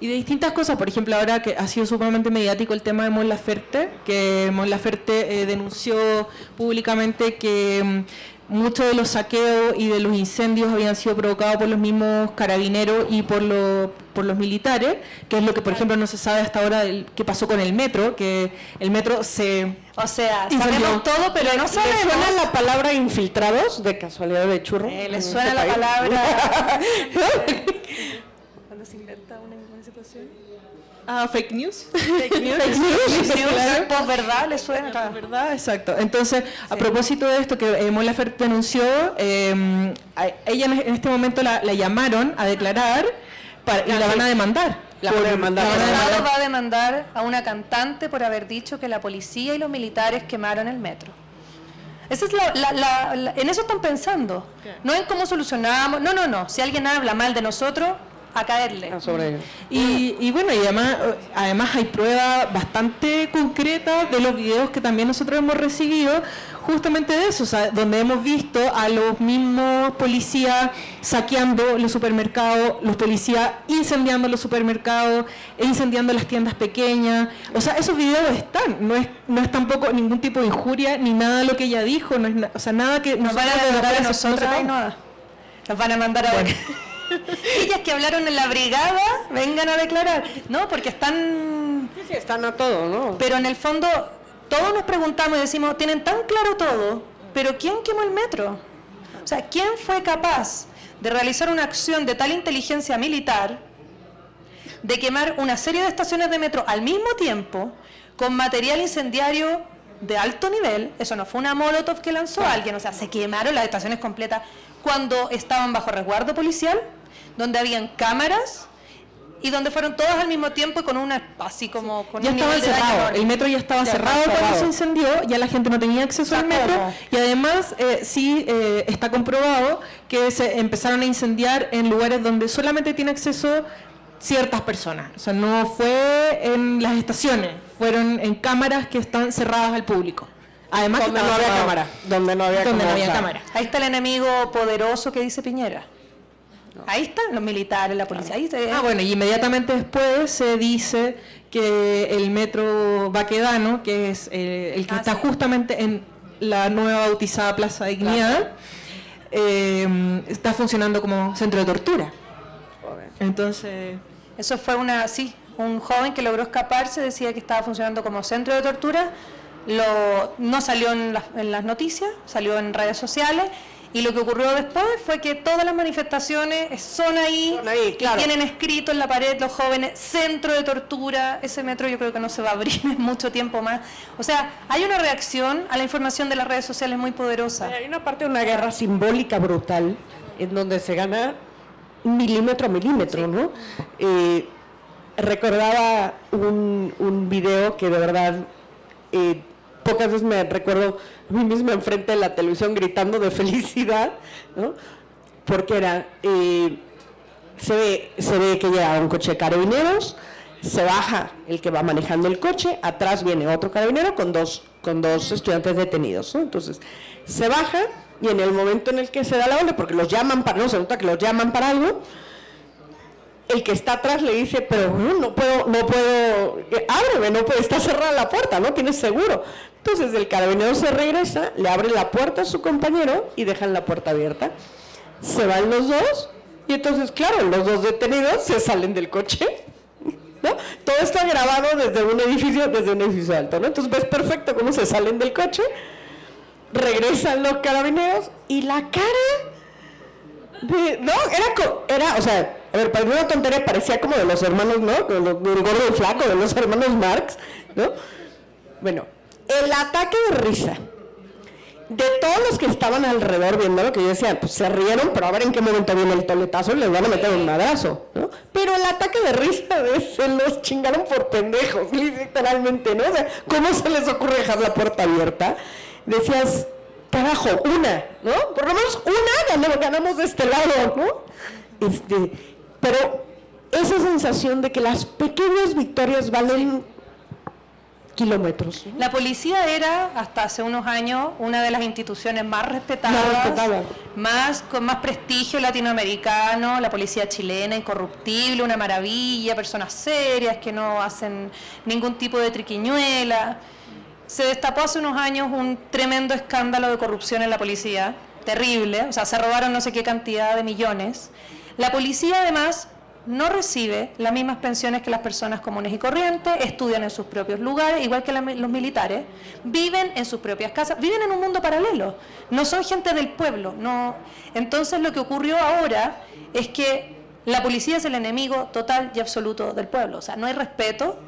Y de distintas cosas, por ejemplo, ahora que ha sido sumamente mediático el tema de Mon Laferte, que Mon Laferte denunció públicamente que muchos de los saqueos y de los incendios habían sido provocados por los mismos carabineros y por los militares, que es lo que, por ejemplo, no se sabe hasta ahora qué pasó con el metro, que el metro se... O sea, sabemos todo, pero no sabemos. ¿Le suena la palabra infiltrados de casualidad de churro? Le suena la palabra... ¿Cuándo se inventa una situación? Fake news. Fake news. Claro. Posverdad, le suena. ¿Verdad? Exacto. Entonces, a propósito de esto que Mon Laferte denunció, ella en este momento la llamaron a declarar y la van a demandar. La van a demandar. El Estado va a demandar a una cantante por haber dicho que la policía y los militares quemaron el metro. Esa es en eso están pensando. No en cómo solucionamos. No. Si alguien habla mal de nosotros, a caerle. Sobre ellos. Y bueno, y además hay pruebas bastante concretas de los videos que también nosotros hemos recibido, justamente de eso, o sea, donde hemos visto a los mismos policías saqueando los supermercados, los policías incendiando los supermercados e incendiando las tiendas pequeñas. O sea, esos videos están, no es tampoco ningún tipo de injuria ni nada de lo que ella dijo, no es o sea, nada que nos van a mandar a nosotros, nos van a mandar a ellas que hablaron en la brigada, vengan a declarar. No, porque están... Sí, están a todo, ¿no? Pero en el fondo, todos nos preguntamos y decimos, tienen tan claro todo, pero ¿quién quemó el metro? O sea, ¿quién fue capaz de realizar una acción de tal inteligencia militar, de quemar una serie de estaciones de metro al mismo tiempo, con material incendiario de alto nivel? Eso no fue una molotov que lanzó alguien, o sea, se quemaron las estaciones completas cuando estaban bajo resguardo policial, donde habían cámaras y donde fueron todas al mismo tiempo y con una así como con ya un estaba nivel de cerrado, daño. el metro ya estaba cerrado cuando se incendió, ya la gente no tenía acceso al metro y además está comprobado que se empezaron a incendiar en lugares donde solamente tiene acceso ciertas personas, o sea, no fue en las estaciones, fueron en cámaras que están cerradas al público. Además donde no había cámara, donde no había cámara. Ahí está el enemigo poderoso que dice Piñera. Ahí están los militares, la policía. Ahí bueno, y inmediatamente después se dice que el metro Baquedano, que es el que está justamente en la nueva bautizada Plaza Dignidad, está funcionando como centro de tortura. Entonces... Eso fue un joven que logró escaparse, decía que estaba funcionando como centro de tortura. No salió en las noticias, salió en redes sociales, y lo que ocurrió después fue que todas las manifestaciones son ahí claro. Y tienen escrito en la pared los jóvenes, centro de tortura. Ese metro yo creo que no se va a abrir en mucho tiempo más. O sea, hay una reacción a la información de las redes sociales muy poderosa. Hay una parte de una guerra simbólica brutal en donde se gana milímetro a milímetro, ¿no? Recordaba un video que de verdad... pocas veces me recuerdo a mí misma enfrente de la televisión gritando de felicidad, ¿no? Porque era se ve que llega un coche de carabineros, se baja el que va manejando el coche, atrás viene otro carabinero con dos estudiantes detenidos, ¿no? Entonces se baja y en el momento en el que se da la orden, porque los llaman para, no se nota que los llaman para algo, el que está atrás le dice, pero no puedo, ábreme, no puede, está cerrada la puerta, no tienes seguro. Entonces el carabinero se regresa, le abre la puerta a su compañero y dejan la puerta abierta. Se van los dos y entonces, claro, los dos detenidos se salen del coche, ¿no? Todo está grabado desde un edificio alto, ¿no? Entonces ves perfecto cómo se salen del coche, regresan los carabineros y la cara era, o sea, a ver, para una tontería parecía como de los hermanos, ¿no? Del gordo y flaco, de los hermanos Marx, ¿no? Bueno, el ataque de risa de todos los que estaban alrededor viéndolo, que yo decía, pues se rieron, pero a ver en qué momento viene el toletazo y les van a meter un madrazo, ¿no? Pero el ataque de risa se los chingaron por pendejos, literalmente, ¿no? O sea, ¿cómo se les ocurre dejar la puerta abierta? Decías, carajo, una, ¿no? Por lo menos una ganamos de este lado, ¿no? Pero esa sensación de que las pequeñas victorias valen kilómetros. La policía era, hasta hace unos años, una de las instituciones más respetadas, con más prestigio latinoamericano, la policía chilena, incorruptible, una maravilla, personas serias que no hacen ningún tipo de triquiñuela. Se destapó hace unos años un tremendo escándalo de corrupción en la policía, terrible, o sea, se robaron no sé qué cantidad de millones. La policía, además, no recibe las mismas pensiones que las personas comunes y corrientes, estudian en sus propios lugares, igual que los militares, viven en sus propias casas, viven en un mundo paralelo, no son gente del pueblo. No. Entonces lo que ocurrió ahora es que la policía es el enemigo total y absoluto del pueblo, o sea, no hay respeto,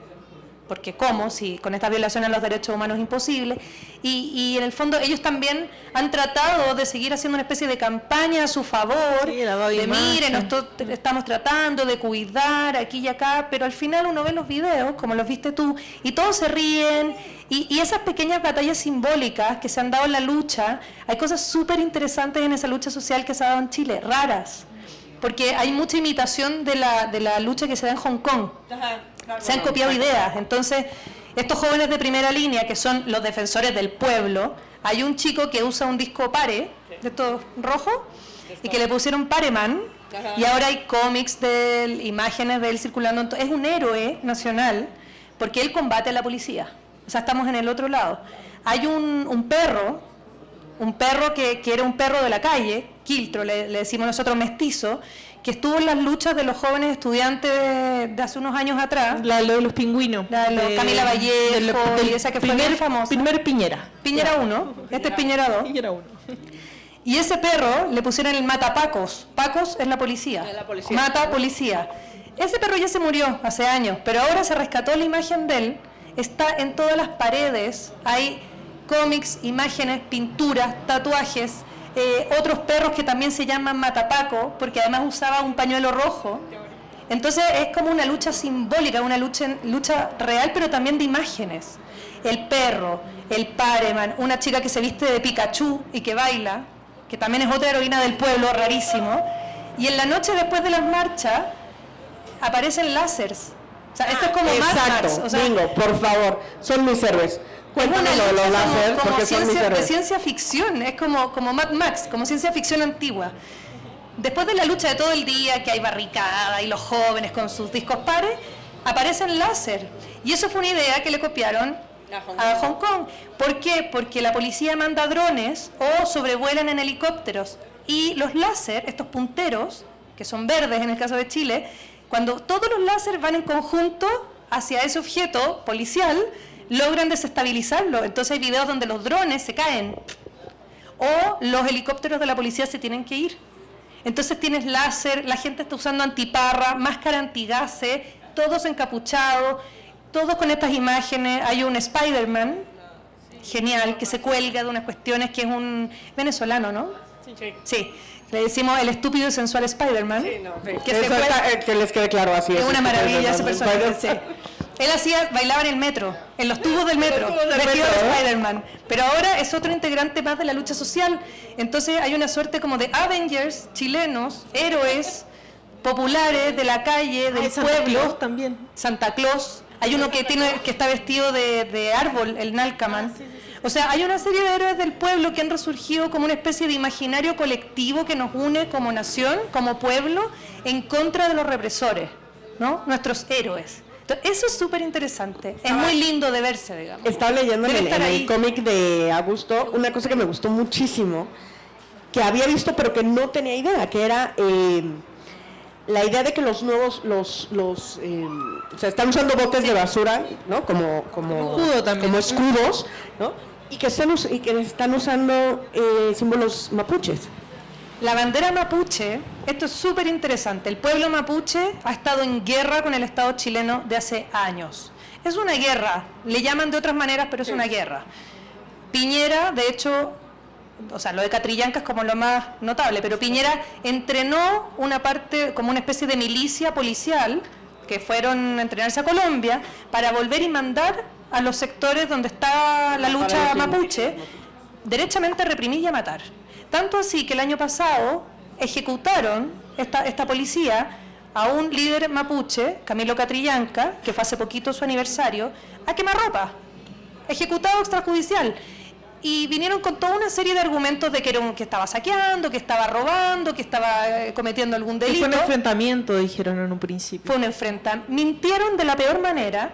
porque ¿cómo? Si con esta violación a los derechos humanos es imposible, y en el fondo ellos también han tratado de seguir haciendo una especie de campaña a su favor, de miren, nosotros estamos tratando de cuidar aquí y acá, pero al final uno ve los videos, como los viste tú, y todos se ríen, y esas pequeñas batallas simbólicas que se han dado en la lucha, hay cosas súper interesantes en esa lucha social que se ha dado en Chile, raras, porque hay mucha imitación de la lucha que se da en Hong Kong. Se han copiado ideas. Entonces, estos jóvenes de primera línea, que son los defensores del pueblo, hay un chico que usa un disco Pare, de estos rojos, y que le pusieron Pareman, y ahora hay cómics de él, imágenes de él circulando. Es un héroe nacional, porque él combate a la policía. O sea, estamos en el otro lado. Hay un perro que era un perro de la calle, quiltro, le decimos nosotros, mestizo, que estuvo en las luchas de los jóvenes estudiantes de hace unos años atrás. La de los pingüinos. La de Camila Vallejo, y esa que fue muy famosa. Primer Piñera. Piñera 1, este es Piñera 2. Piñera 1. Y ese perro le pusieron el matapacos. Pacos es la policía. Mata policía. Ese perro ya se murió hace años, pero ahora se rescató la imagen de él. Está en todas las paredes. Hay cómics, imágenes, pinturas, tatuajes. Otros perros que también se llaman matapaco, porque además usaba un pañuelo rojo. Entonces es como una lucha simbólica, una lucha real, pero también de imágenes. El perro, el Pareman, una chica que se viste de Pikachu y que baila, que también es otra heroína del pueblo, rarísimo. Y en la noche después de las marchas aparecen láseres. O sea, esto es como Mad Max. O sea, bingo, por favor, son mis héroes. Cuéntanos lo de los láser, porque son mis héroes. De ciencia ficción, es como Mad Max, como ciencia ficción antigua. Después de la lucha de todo el día, que hay barricada y los jóvenes con sus discos pares, aparecen láser. Y eso fue una idea que le copiaron a Hong Kong. ¿Por qué? Porque la policía manda drones o sobrevuelan en helicópteros. Y los láser, estos punteros, que son verdes en el caso de Chile, cuando todos los láser van en conjunto hacia ese objeto policial, logran desestabilizarlo. Entonces hay videos donde los drones se caen o los helicópteros de la policía se tienen que ir. Entonces tienes láser, la gente está usando antiparra, máscara antigases, todos encapuchados, todos con estas imágenes. Hay un Spider-Man genial que se cuelga de unas cuestiones, que es un venezolano, ¿no? Sí. Le decimos el estúpido y sensual Spider-Man. Sí, no, sí. Que les quede claro, así es. Es una maravilla ese personaje. Sí. Él bailaba en el metro, en los tubos del metro, vestido de Spider-Man. Pero ahora es otro integrante más de la lucha social. Entonces hay una suerte como de Avengers chilenos, héroes populares de la calle, del pueblo. Santa Claus también. Santa Claus. Hay uno que está vestido de árbol, el Nalcaman. O sea, hay una serie de héroes del pueblo que han resurgido como una especie de imaginario colectivo que nos une como nación, como pueblo, en contra de los represores, ¿no? Nuestros héroes. Entonces, eso es súper interesante. Es muy lindo de verse, digamos. Estaba leyendo en el cómic de Augusto una cosa que me gustó muchísimo, que había visto pero que no tenía idea, que era la idea de que los nuevos, o sea, están usando botes de basura, ¿no? Como escudos, ¿no? Y que están usando símbolos mapuches. La bandera mapuche, esto es súper interesante, el pueblo mapuche ha estado en guerra con el Estado chileno de hace años. Es una guerra, le llaman de otras maneras, pero es una guerra. Piñera, de hecho, o sea, lo de Catrillanca es como lo más notable, pero Piñera entrenó una parte, como una especie de milicia policial, que fueron a entrenarse a Colombia, para volver y mandar a los sectores donde está la lucha mapuche, derechamente a reprimir y a matar. Tanto así que el año pasado ejecutaron esta policía a un líder mapuche, Camilo Catrillanca, que fue hace poquito su aniversario, a quemarropa. ejecutado extrajudicial. Y vinieron con toda una serie de argumentos de que estaba saqueando, que estaba robando, que estaba cometiendo algún delito. Fue un enfrentamiento, dijeron en un principio. Fue un enfrentamiento. Mintieron de la peor manera.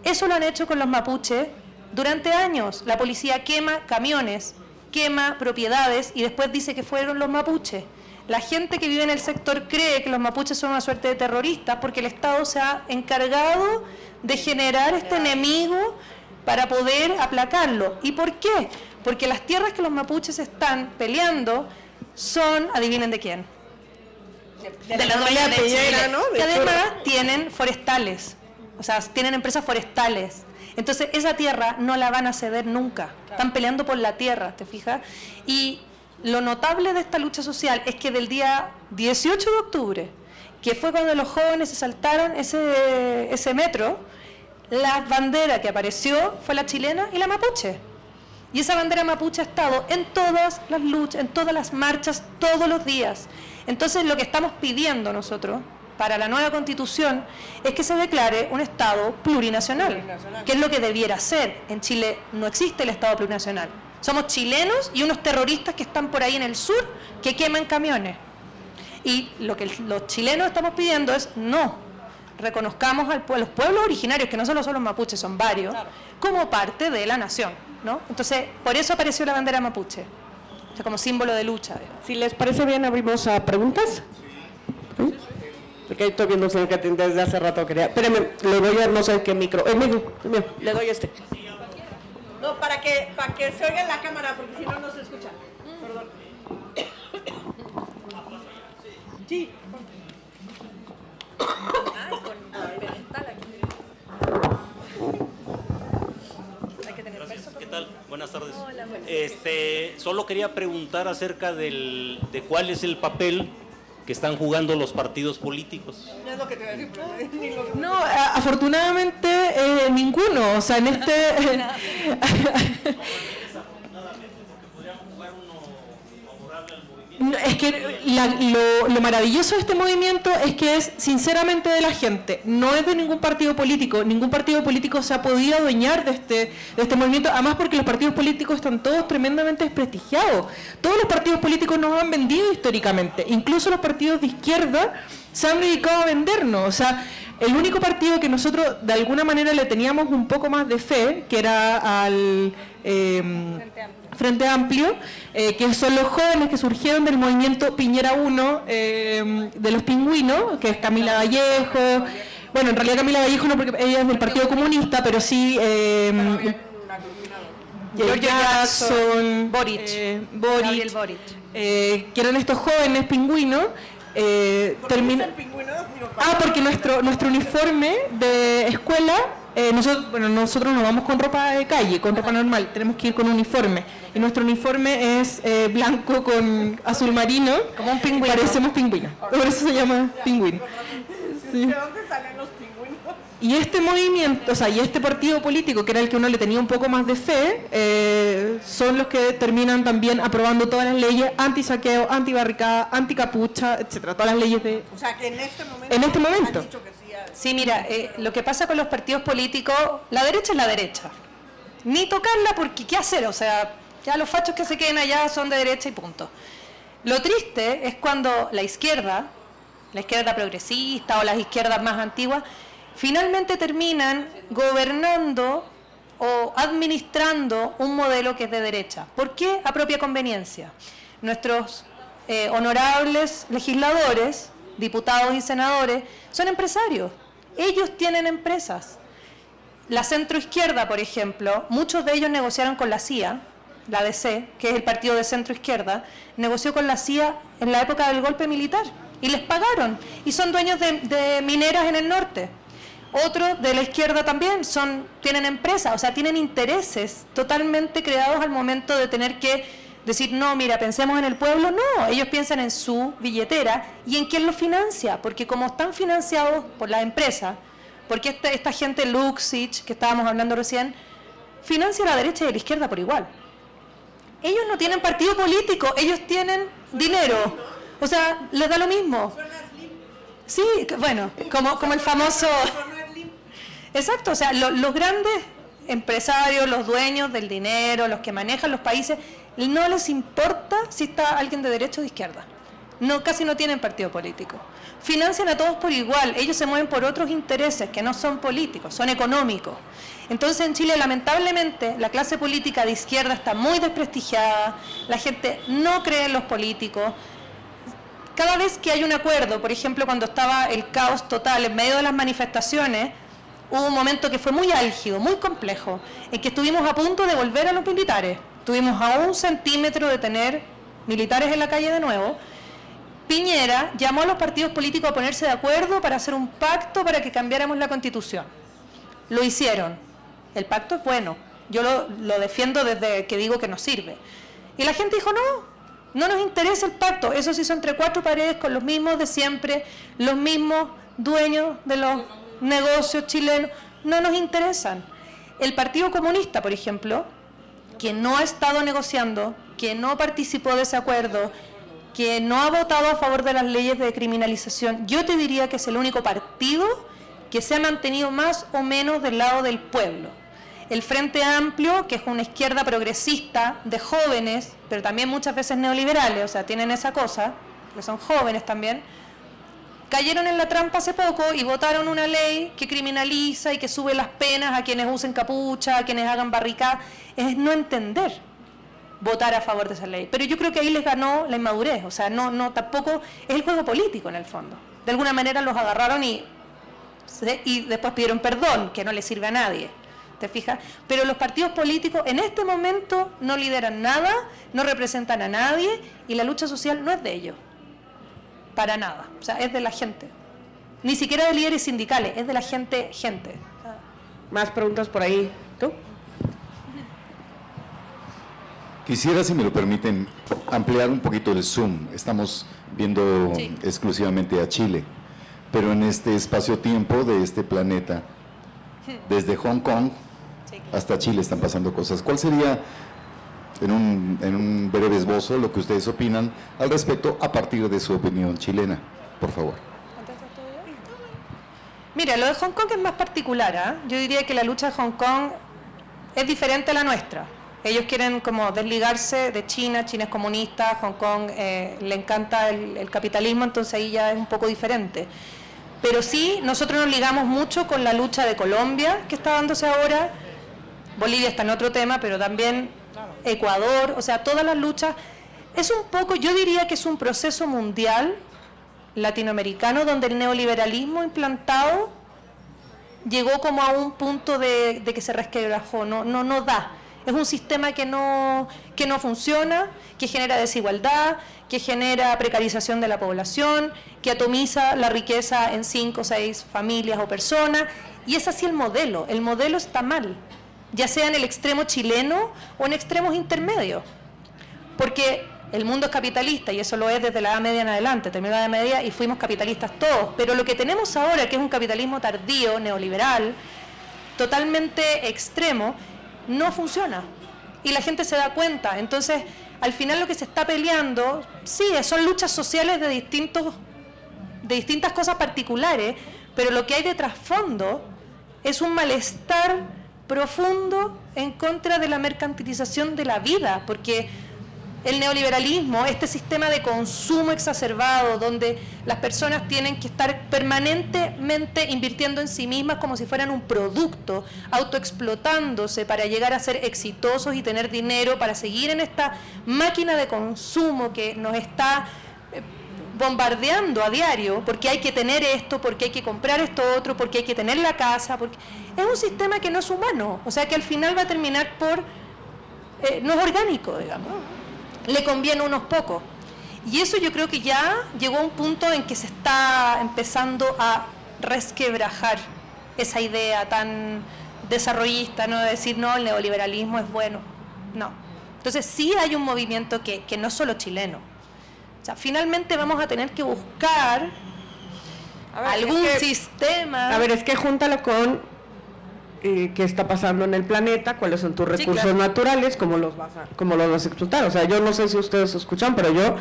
Eso lo han hecho con los mapuches durante años. La policía quema camiones, quema propiedades y después dice que fueron los mapuches. La gente que vive en el sector cree que los mapuches son una suerte de terroristas porque el Estado se ha encargado de generar este enemigo para poder aplacarlo. ¿Y por qué? Porque las tierras que los mapuches están peleando son, adivinen de quién, de la dueña de Chile, ¿no? Que además tienen forestales, o sea, tienen empresas forestales. Entonces esa tierra no la van a ceder nunca. Están peleando por la tierra, ¿te fijas? Y lo notable de esta lucha social es que del día 18 de octubre, que fue cuando los jóvenes se saltaron ese metro, la bandera que apareció fue la chilena y la mapuche. Y esa bandera mapuche ha estado en todas las luchas, en todas las marchas, todos los días. Entonces lo que estamos pidiendo nosotros para la nueva Constitución es que se declare un Estado plurinacional, que es lo que debiera ser. En Chile no existe el Estado plurinacional. Somos chilenos y unos terroristas que están por ahí en el sur que queman camiones. Y lo que los chilenos estamos pidiendo es no. Reconozcamos a los pueblos originarios, que no solo son los mapuches, son varios, como parte de la nación, ¿no? Entonces, por eso apareció la bandera mapuche, o sea, como símbolo de lucha. Si les parece bien, abrimos a preguntas. ¿Sí? Porque ahí estoy viendo un señor que desde hace rato quería... Espérenme, le doy a no sé qué micro. El mío, le doy este. No, para que se oiga en la cámara, porque si no, no se escucha. Perdón. Sí. Ay, con pedestal aquí. Hay que tener peso. ¿Qué tal? Buenas tardes. Hola, buenas. Solo quería preguntar acerca de cuál es el papel que están jugando los partidos políticos. No es lo que te voy a decir, pero ni lo... No, afortunadamente ninguno. O sea, en este... Es que lo maravilloso de este movimiento es que es sinceramente de la gente, no es de ningún partido político se ha podido adueñar de este movimiento, además porque los partidos políticos están todos tremendamente desprestigiados. Todos los partidos políticos nos han vendido históricamente, incluso los partidos de izquierda se han dedicado a vendernos. O sea, el único partido que nosotros de alguna manera le teníamos un poco más de fe, que era al Frente Amplio, que son los jóvenes que surgieron del movimiento Piñera 1 de los pingüinos, que es Camila Vallejo. Bueno, en realidad Camila Vallejo no, porque ella es del Partido Comunista, pero sí George Jackson, Boric, Gabriel Boric, que eran estos jóvenes pingüinos. Porque nuestro uniforme de escuela, nosotros nos vamos con ropa de calle, con ropa normal, tenemos que ir con uniforme. Y nuestro uniforme es blanco con azul marino, como un pingüino. Parecemos pingüinos, por eso se llama pingüino. Sí. ¿De dónde salen los pingüinos? Y este movimiento, o sea, y este partido político, que era el que uno le tenía un poco más de fe, son los que terminan también aprobando todas las leyes anti-saqueo, anti-barricada, anti-capucha, etcétera, todas las leyes de... O sea, que en este momento... Han dicho que sí, sí, mira, lo que pasa con los partidos políticos, la derecha es la derecha. Ni tocarla porque ¿qué hacer? O sea, ya los fachos que se queden allá son de derecha y punto. Lo triste es cuando la izquierda progresista o las izquierdas más antiguas, finalmente terminan gobernando o administrando un modelo que es de derecha. ¿Por qué? A propia conveniencia. Nuestros honorables legisladores, diputados y senadores, son empresarios. Ellos tienen empresas. La centroizquierda, por ejemplo, muchos de ellos negociaron con la CIA, la DC, que es el partido de centroizquierda, negoció con la CIA en la época del golpe militar y les pagaron. Y son dueños de mineras en el norte. Otros de la izquierda también tienen empresas, o sea, tienen intereses totalmente creados al momento de tener que decir, no, mira, pensemos en el pueblo. No, ellos piensan en su billetera y en quién lo financia, porque como están financiados por la empresa, porque esta gente Luxich, que estábamos hablando recién, financia a la derecha y a la izquierda por igual. Ellos no tienen partido político, ellos tienen dinero, o sea, les da lo mismo. Sí, bueno, como el famoso... Exacto, o sea, los grandes empresarios, los dueños del dinero, los que manejan los países, no les importa si está alguien de derecha o de izquierda. No, casi no tienen partido político. Financian a todos por igual, ellos se mueven por otros intereses que no son políticos, son económicos. Entonces en Chile lamentablemente la clase política de izquierda está muy desprestigiada, la gente no cree en los políticos. Cada vez que hay un acuerdo, por ejemplo cuando estaba el caos total en medio de las manifestaciones, hubo un momento que fue muy álgido, muy complejo, en que estuvimos a punto de volver a los militares. Estuvimos a 1 centímetro de tener militares en la calle de nuevo. Piñera llamó a los partidos políticos a ponerse de acuerdo para hacer un pacto para que cambiáramos la Constitución. Lo hicieron. El pacto es bueno. Yo lo defiendo desde que digo que nos sirve. Y la gente dijo, no nos interesa el pacto. Eso sí son entre 4 paredes con los mismos de siempre, los mismos dueños de los negocios chilenos. No nos interesan. El Partido Comunista, por ejemplo, que no ha estado negociando, que no participó de ese acuerdo, que no ha votado a favor de las leyes de criminalización, yo te diría que es el único partido que se ha mantenido más o menos del lado del pueblo. El Frente Amplio, que es una izquierda progresista de jóvenes, pero también muchas veces neoliberales, o sea, tienen esa cosa, que son jóvenes también, cayeron en la trampa hace poco y votaron una ley que criminaliza y que sube las penas a quienes usen capucha, a quienes hagan barricadas. Es no entender votar a favor de esa ley. Pero yo creo que ahí les ganó la inmadurez, o sea, tampoco es el juego político en el fondo. De alguna manera los agarraron y después pidieron perdón, que no les sirve a nadie. ¿Te fijas? Pero los partidos políticos en este momento no lideran nada, no representan a nadie y la lucha social no es de ellos. Para nada. O sea, es de la gente. Ni siquiera de líderes sindicales, es de la gente. Más preguntas por ahí. ¿Tú? Quisiera, si me lo permiten, ampliar un poquito el zoom. Estamos viendo exclusivamente a Chile, pero en este espacio-tiempo de este planeta, desde Hong Kong hasta Chile están pasando cosas. ¿Cuál sería, en un breve esbozo, lo que ustedes opinan al respecto a partir de su opinión chilena? Por favor. Mira, lo de Hong Kong es más particular, Yo diría que la lucha de Hong Kong es diferente a la nuestra. Ellos quieren como desligarse de China, China es comunista, Hong Kong le encanta el capitalismo, entonces ahí ya es un poco diferente. Pero sí, nosotros nos ligamos mucho con la lucha de Colombia, que está dándose ahora. Bolivia está en otro tema, pero también Ecuador, o sea, todas las luchas. Es un poco, yo diría que es un proceso mundial latinoamericano donde el neoliberalismo implantado llegó como a un punto de que se resquebrajó, no da. Es un sistema que no funciona, que genera desigualdad, que genera precarización de la población, que atomiza la riqueza en 5 o 6 familias o personas, y es así el modelo está mal, ya sea en el extremo chileno o en extremos intermedios, porque el mundo es capitalista y eso lo es desde la Edad Media en adelante, terminó la Edad Media y fuimos capitalistas todos, pero lo que tenemos ahora, que es un capitalismo tardío, neoliberal, totalmente extremo, no funciona y la gente se da cuenta. Entonces al final lo que se está peleando sí, son luchas sociales de distintas cosas particulares, pero lo que hay de trasfondo es un malestar profundo en contra de la mercantilización de la vida, porque el neoliberalismo, este sistema de consumo exacerbado, donde las personas tienen que estar permanentemente invirtiendo en sí mismas como si fueran un producto, autoexplotándose para llegar a ser exitosos y tener dinero para seguir en esta máquina de consumo que nos está bombardeando a diario, porque hay que tener esto, porque hay que comprar esto otro, porque hay que tener la casa, porque es un sistema que no es humano, o sea que al final va a terminar por, no es orgánico, digamos, le conviene a unos pocos. Y eso yo creo que ya llegó a un punto en que se está empezando a resquebrajar esa idea tan desarrollista, ¿no? De decir, no, el neoliberalismo es bueno. No. Entonces sí hay un movimiento que no es solo chileno. O sea, finalmente vamos a tener que buscar algún sistema. A ver, es que júntalo con qué está pasando en el planeta, cuáles son tus recursos naturales, cómo los vas a explotar. O sea, yo no sé si ustedes escuchan, pero yo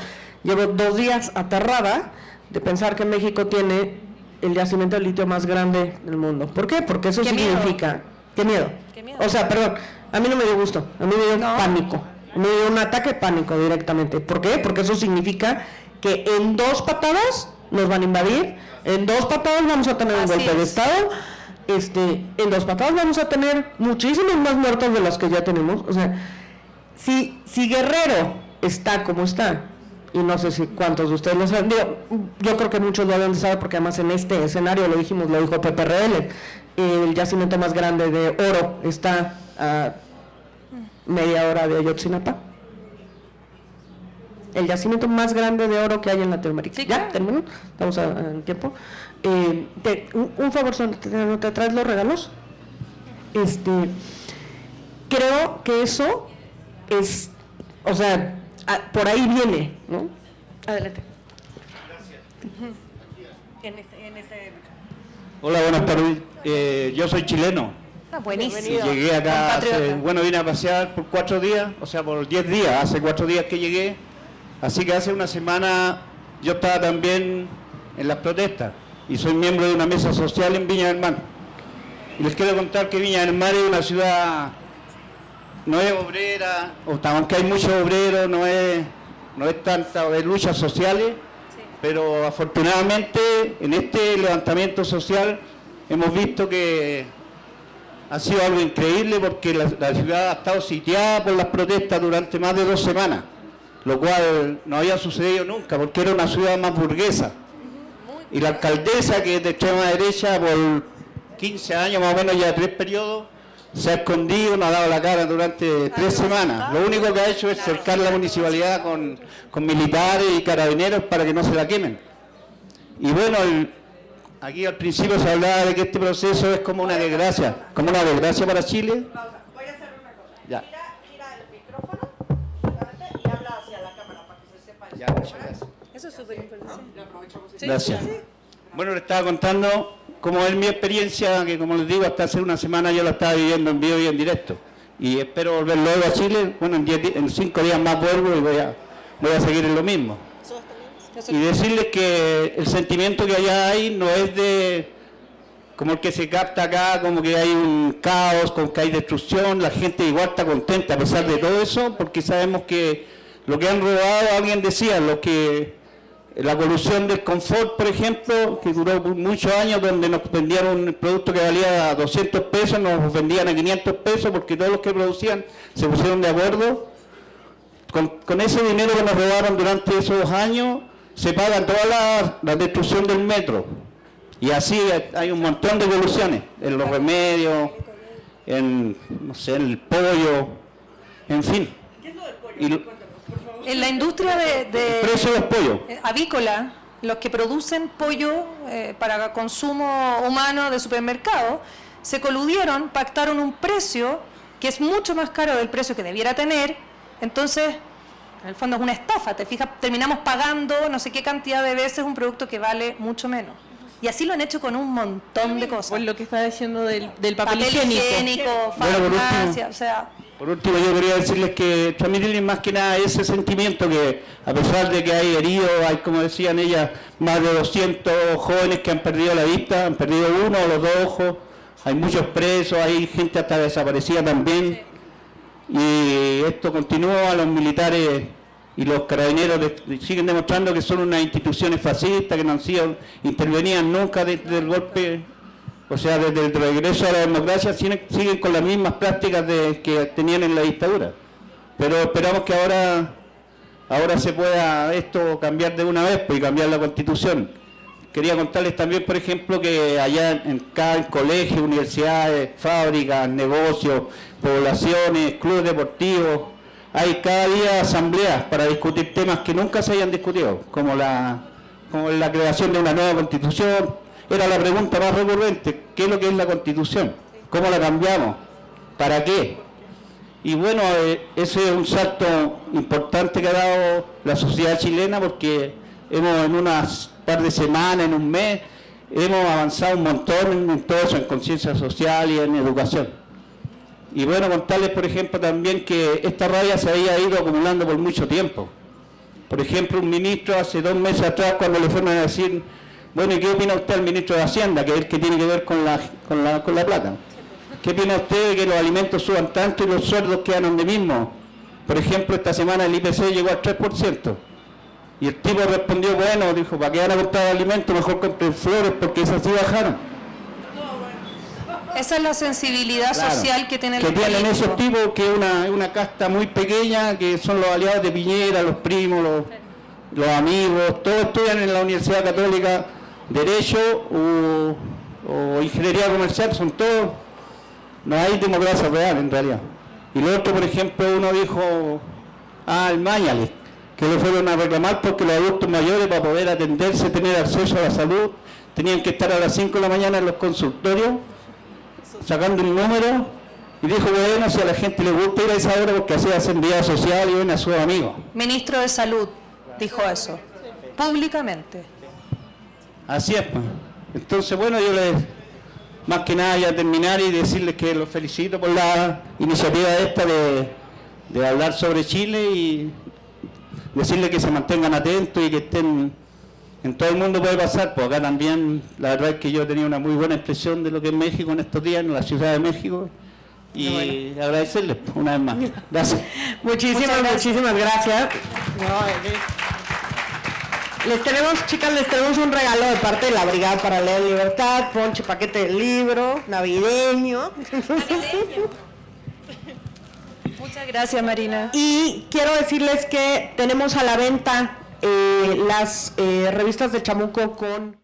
llevo 2 días aterrada de pensar que México tiene el yacimiento de litio más grande del mundo. ¿Por qué? Porque eso significa Qué miedo. Qué miedo. O sea, perdón, a mí no me dio gusto, a mí me dio pánico. Me dio un ataque de pánico directamente. ¿Por qué? Porque eso significa que en 2 patadas nos van a invadir, en 2 patadas vamos a tener un golpe de Estado, en 2 patadas vamos a tener muchísimos más muertos de los que ya tenemos. O sea, si Guerrero está como está, y no sé si cuántos de ustedes lo saben, yo creo que muchos lo deben de saber porque además en este escenario lo dijo PPRL, el yacimiento más grande de oro está a media hora de Ayotzinapa. El yacimiento más grande de oro que hay en Latinoamérica. Sí, ¿Ya? claro. ¿Termino? Estamos en tiempo. Un favor, ¿te traes los regalos? Creo que eso es, o sea, por ahí viene, ¿no? Adelante. Hola, buenas tardes. Yo soy chileno. Buenísimo. Y llegué acá, Compatriota. vine a pasear por 4 días, o sea, por 10 días, hace 4 días que llegué. Así que hace una semana yo estaba también en las protestas y soy miembro de una mesa social en Viña del Mar. Y les quiero contar que Viña del Mar es una ciudad, no es obrera, aunque hay muchos obreros, no es tanta de luchas sociales, pero afortunadamente en este levantamiento social hemos visto que ha sido algo increíble porque la ciudad ha estado sitiada por las protestas durante más de 2 semanas, lo cual no había sucedido nunca porque era una ciudad más burguesa. Y la alcaldesa, que es de extrema derecha, por 15 años más o menos, ya 3 periodos, se ha escondido, no ha dado la cara durante 3 semanas. Lo único que ha hecho es cercar la municipalidad con militares y carabineros para que no se la quemen. Y bueno, aquí al principio se hablaba de que este proceso es como una desgracia para Chile. Voy a hacer una cosa. Ya. Gira el micrófono y habla hacia la cámara para que se sepa eso. Ya, muchas gracias. Eso es súper importante. Gracias. Bueno, le estaba contando cómo es mi experiencia, que como les digo, hasta hace una semana yo la estaba viviendo en vivo y en directo. Y espero volver luego a Chile. Bueno, en 5 días más vuelvo y voy a seguir en lo mismo. Y decirles que el sentimiento que allá hay no es de como el que se capta acá, como que hay un caos, como que hay destrucción. La gente igual está contenta a pesar de todo eso, porque sabemos que lo que han robado, alguien decía, la colusión del confort, por ejemplo, que duró muchos años, donde nos vendían un producto que valía 200 pesos, nos vendían a 500 pesos, porque todos los que producían se pusieron de acuerdo. Con ese dinero que nos robaron durante esos 2 años, se pagan toda la destrucción del metro. Y así hay un montón de colusiones, en los remedios, en el pollo, en fin. ¿Qué es lo del pollo? Y Cuéntanos, por favor. En la industria el precio de los pollos. avícola, los que producen pollo para consumo humano de supermercado, se coludieron, pactaron un precio que es mucho más caro del precio que debiera tener. Entonces, en el fondo es una estafa, te fijas, terminamos pagando no sé qué cantidad de veces un producto que vale mucho menos. Y así lo han hecho con un montón de cosas. Por lo que está diciendo del papel higiénico. Bueno, por farmacia, último. o sea... Por último, yo quería decirles que transmitirles más que nada ese sentimiento que, a pesar de que hay heridos, hay, como decían ellas, más de 200 jóvenes que han perdido la vista, han perdido uno o los 2 ojos, hay muchos presos, hay gente hasta desaparecida también, y esto continúa, los militares y los carabineros siguen demostrando que son unas instituciones fascistas, que no han sido intervenían nunca desde el golpe. O sea, desde el regreso a la democracia siguen con las mismas prácticas que tenían en la dictadura. Pero esperamos que ahora se pueda esto cambiar de una vez, pues, y cambiar la Constitución. Quería contarles también, por ejemplo, que allá en cada colegio, universidades, fábricas, negocios, poblaciones, clubes deportivos, hay cada día asambleas para discutir temas que nunca se hayan discutido, como la creación de una nueva Constitución. Era la pregunta más recurrente, ¿qué es lo que es la Constitución? ¿Cómo la cambiamos? ¿Para qué? Y bueno, ese es un salto importante que ha dado la sociedad chilena, porque en unas par de semanas, en un mes, hemos avanzado un montón en todo eso, en conciencia social y en educación. Y bueno, contarles, por ejemplo, también que esta rabia se había ido acumulando por mucho tiempo. Por ejemplo, un ministro hace 2 meses atrás, cuando le fueron a decir, bueno, ¿y qué opina usted al ministro de Hacienda, que es el que tiene que ver con la plata? ¿Qué opina usted de que los alimentos suban tanto y los sueldos quedan donde mismo? Por ejemplo, esta semana el IPC llegó al 3%. Y el tipo respondió, bueno, dijo, ¿para qué van a comprar alimentos? Mejor compren flores porque esas sí bajaron. Esa es la sensibilidad social que tiene el que tienen político. esos tipos, que es una casta muy pequeña, que son los aliados de Piñera, los primos, los amigos, todos estudian en la Universidad Católica Derecho o Ingeniería Comercial, son todos, no hay democracia real en realidad. Y lo otro, por ejemplo, uno dijo, el Mañales, que le fueron a reclamar porque los adultos mayores, para poder atenderse, tener acceso a la salud, tenían que estar a las 5 de la mañana en los consultorios, sacando un número, y dijo, bueno, si a la gente le gusta ir a esa hora porque así hacen vida social y ven a sus amigos. Ministro de Salud dijo eso, públicamente. Así es, pues. Entonces, bueno, yo les, más que nada, ya terminar y decirles que los felicito por la iniciativa esta de hablar sobre Chile y decirles que se mantengan atentos y que estén... En todo el mundo puede pasar, pues acá también, la verdad es que yo he tenido una muy buena expresión de lo que es México en estos días, en la Ciudad de México, y agradecerles una vez más. Gracias. Muchísimas gracias. Les tenemos, chicas, les tenemos un regalo de parte de la Brigada para Leer Libertad, ponche, paquete de libro, navideño. Muchas gracias, Marina. Y quiero decirles que tenemos a la venta las revistas de Chamuco con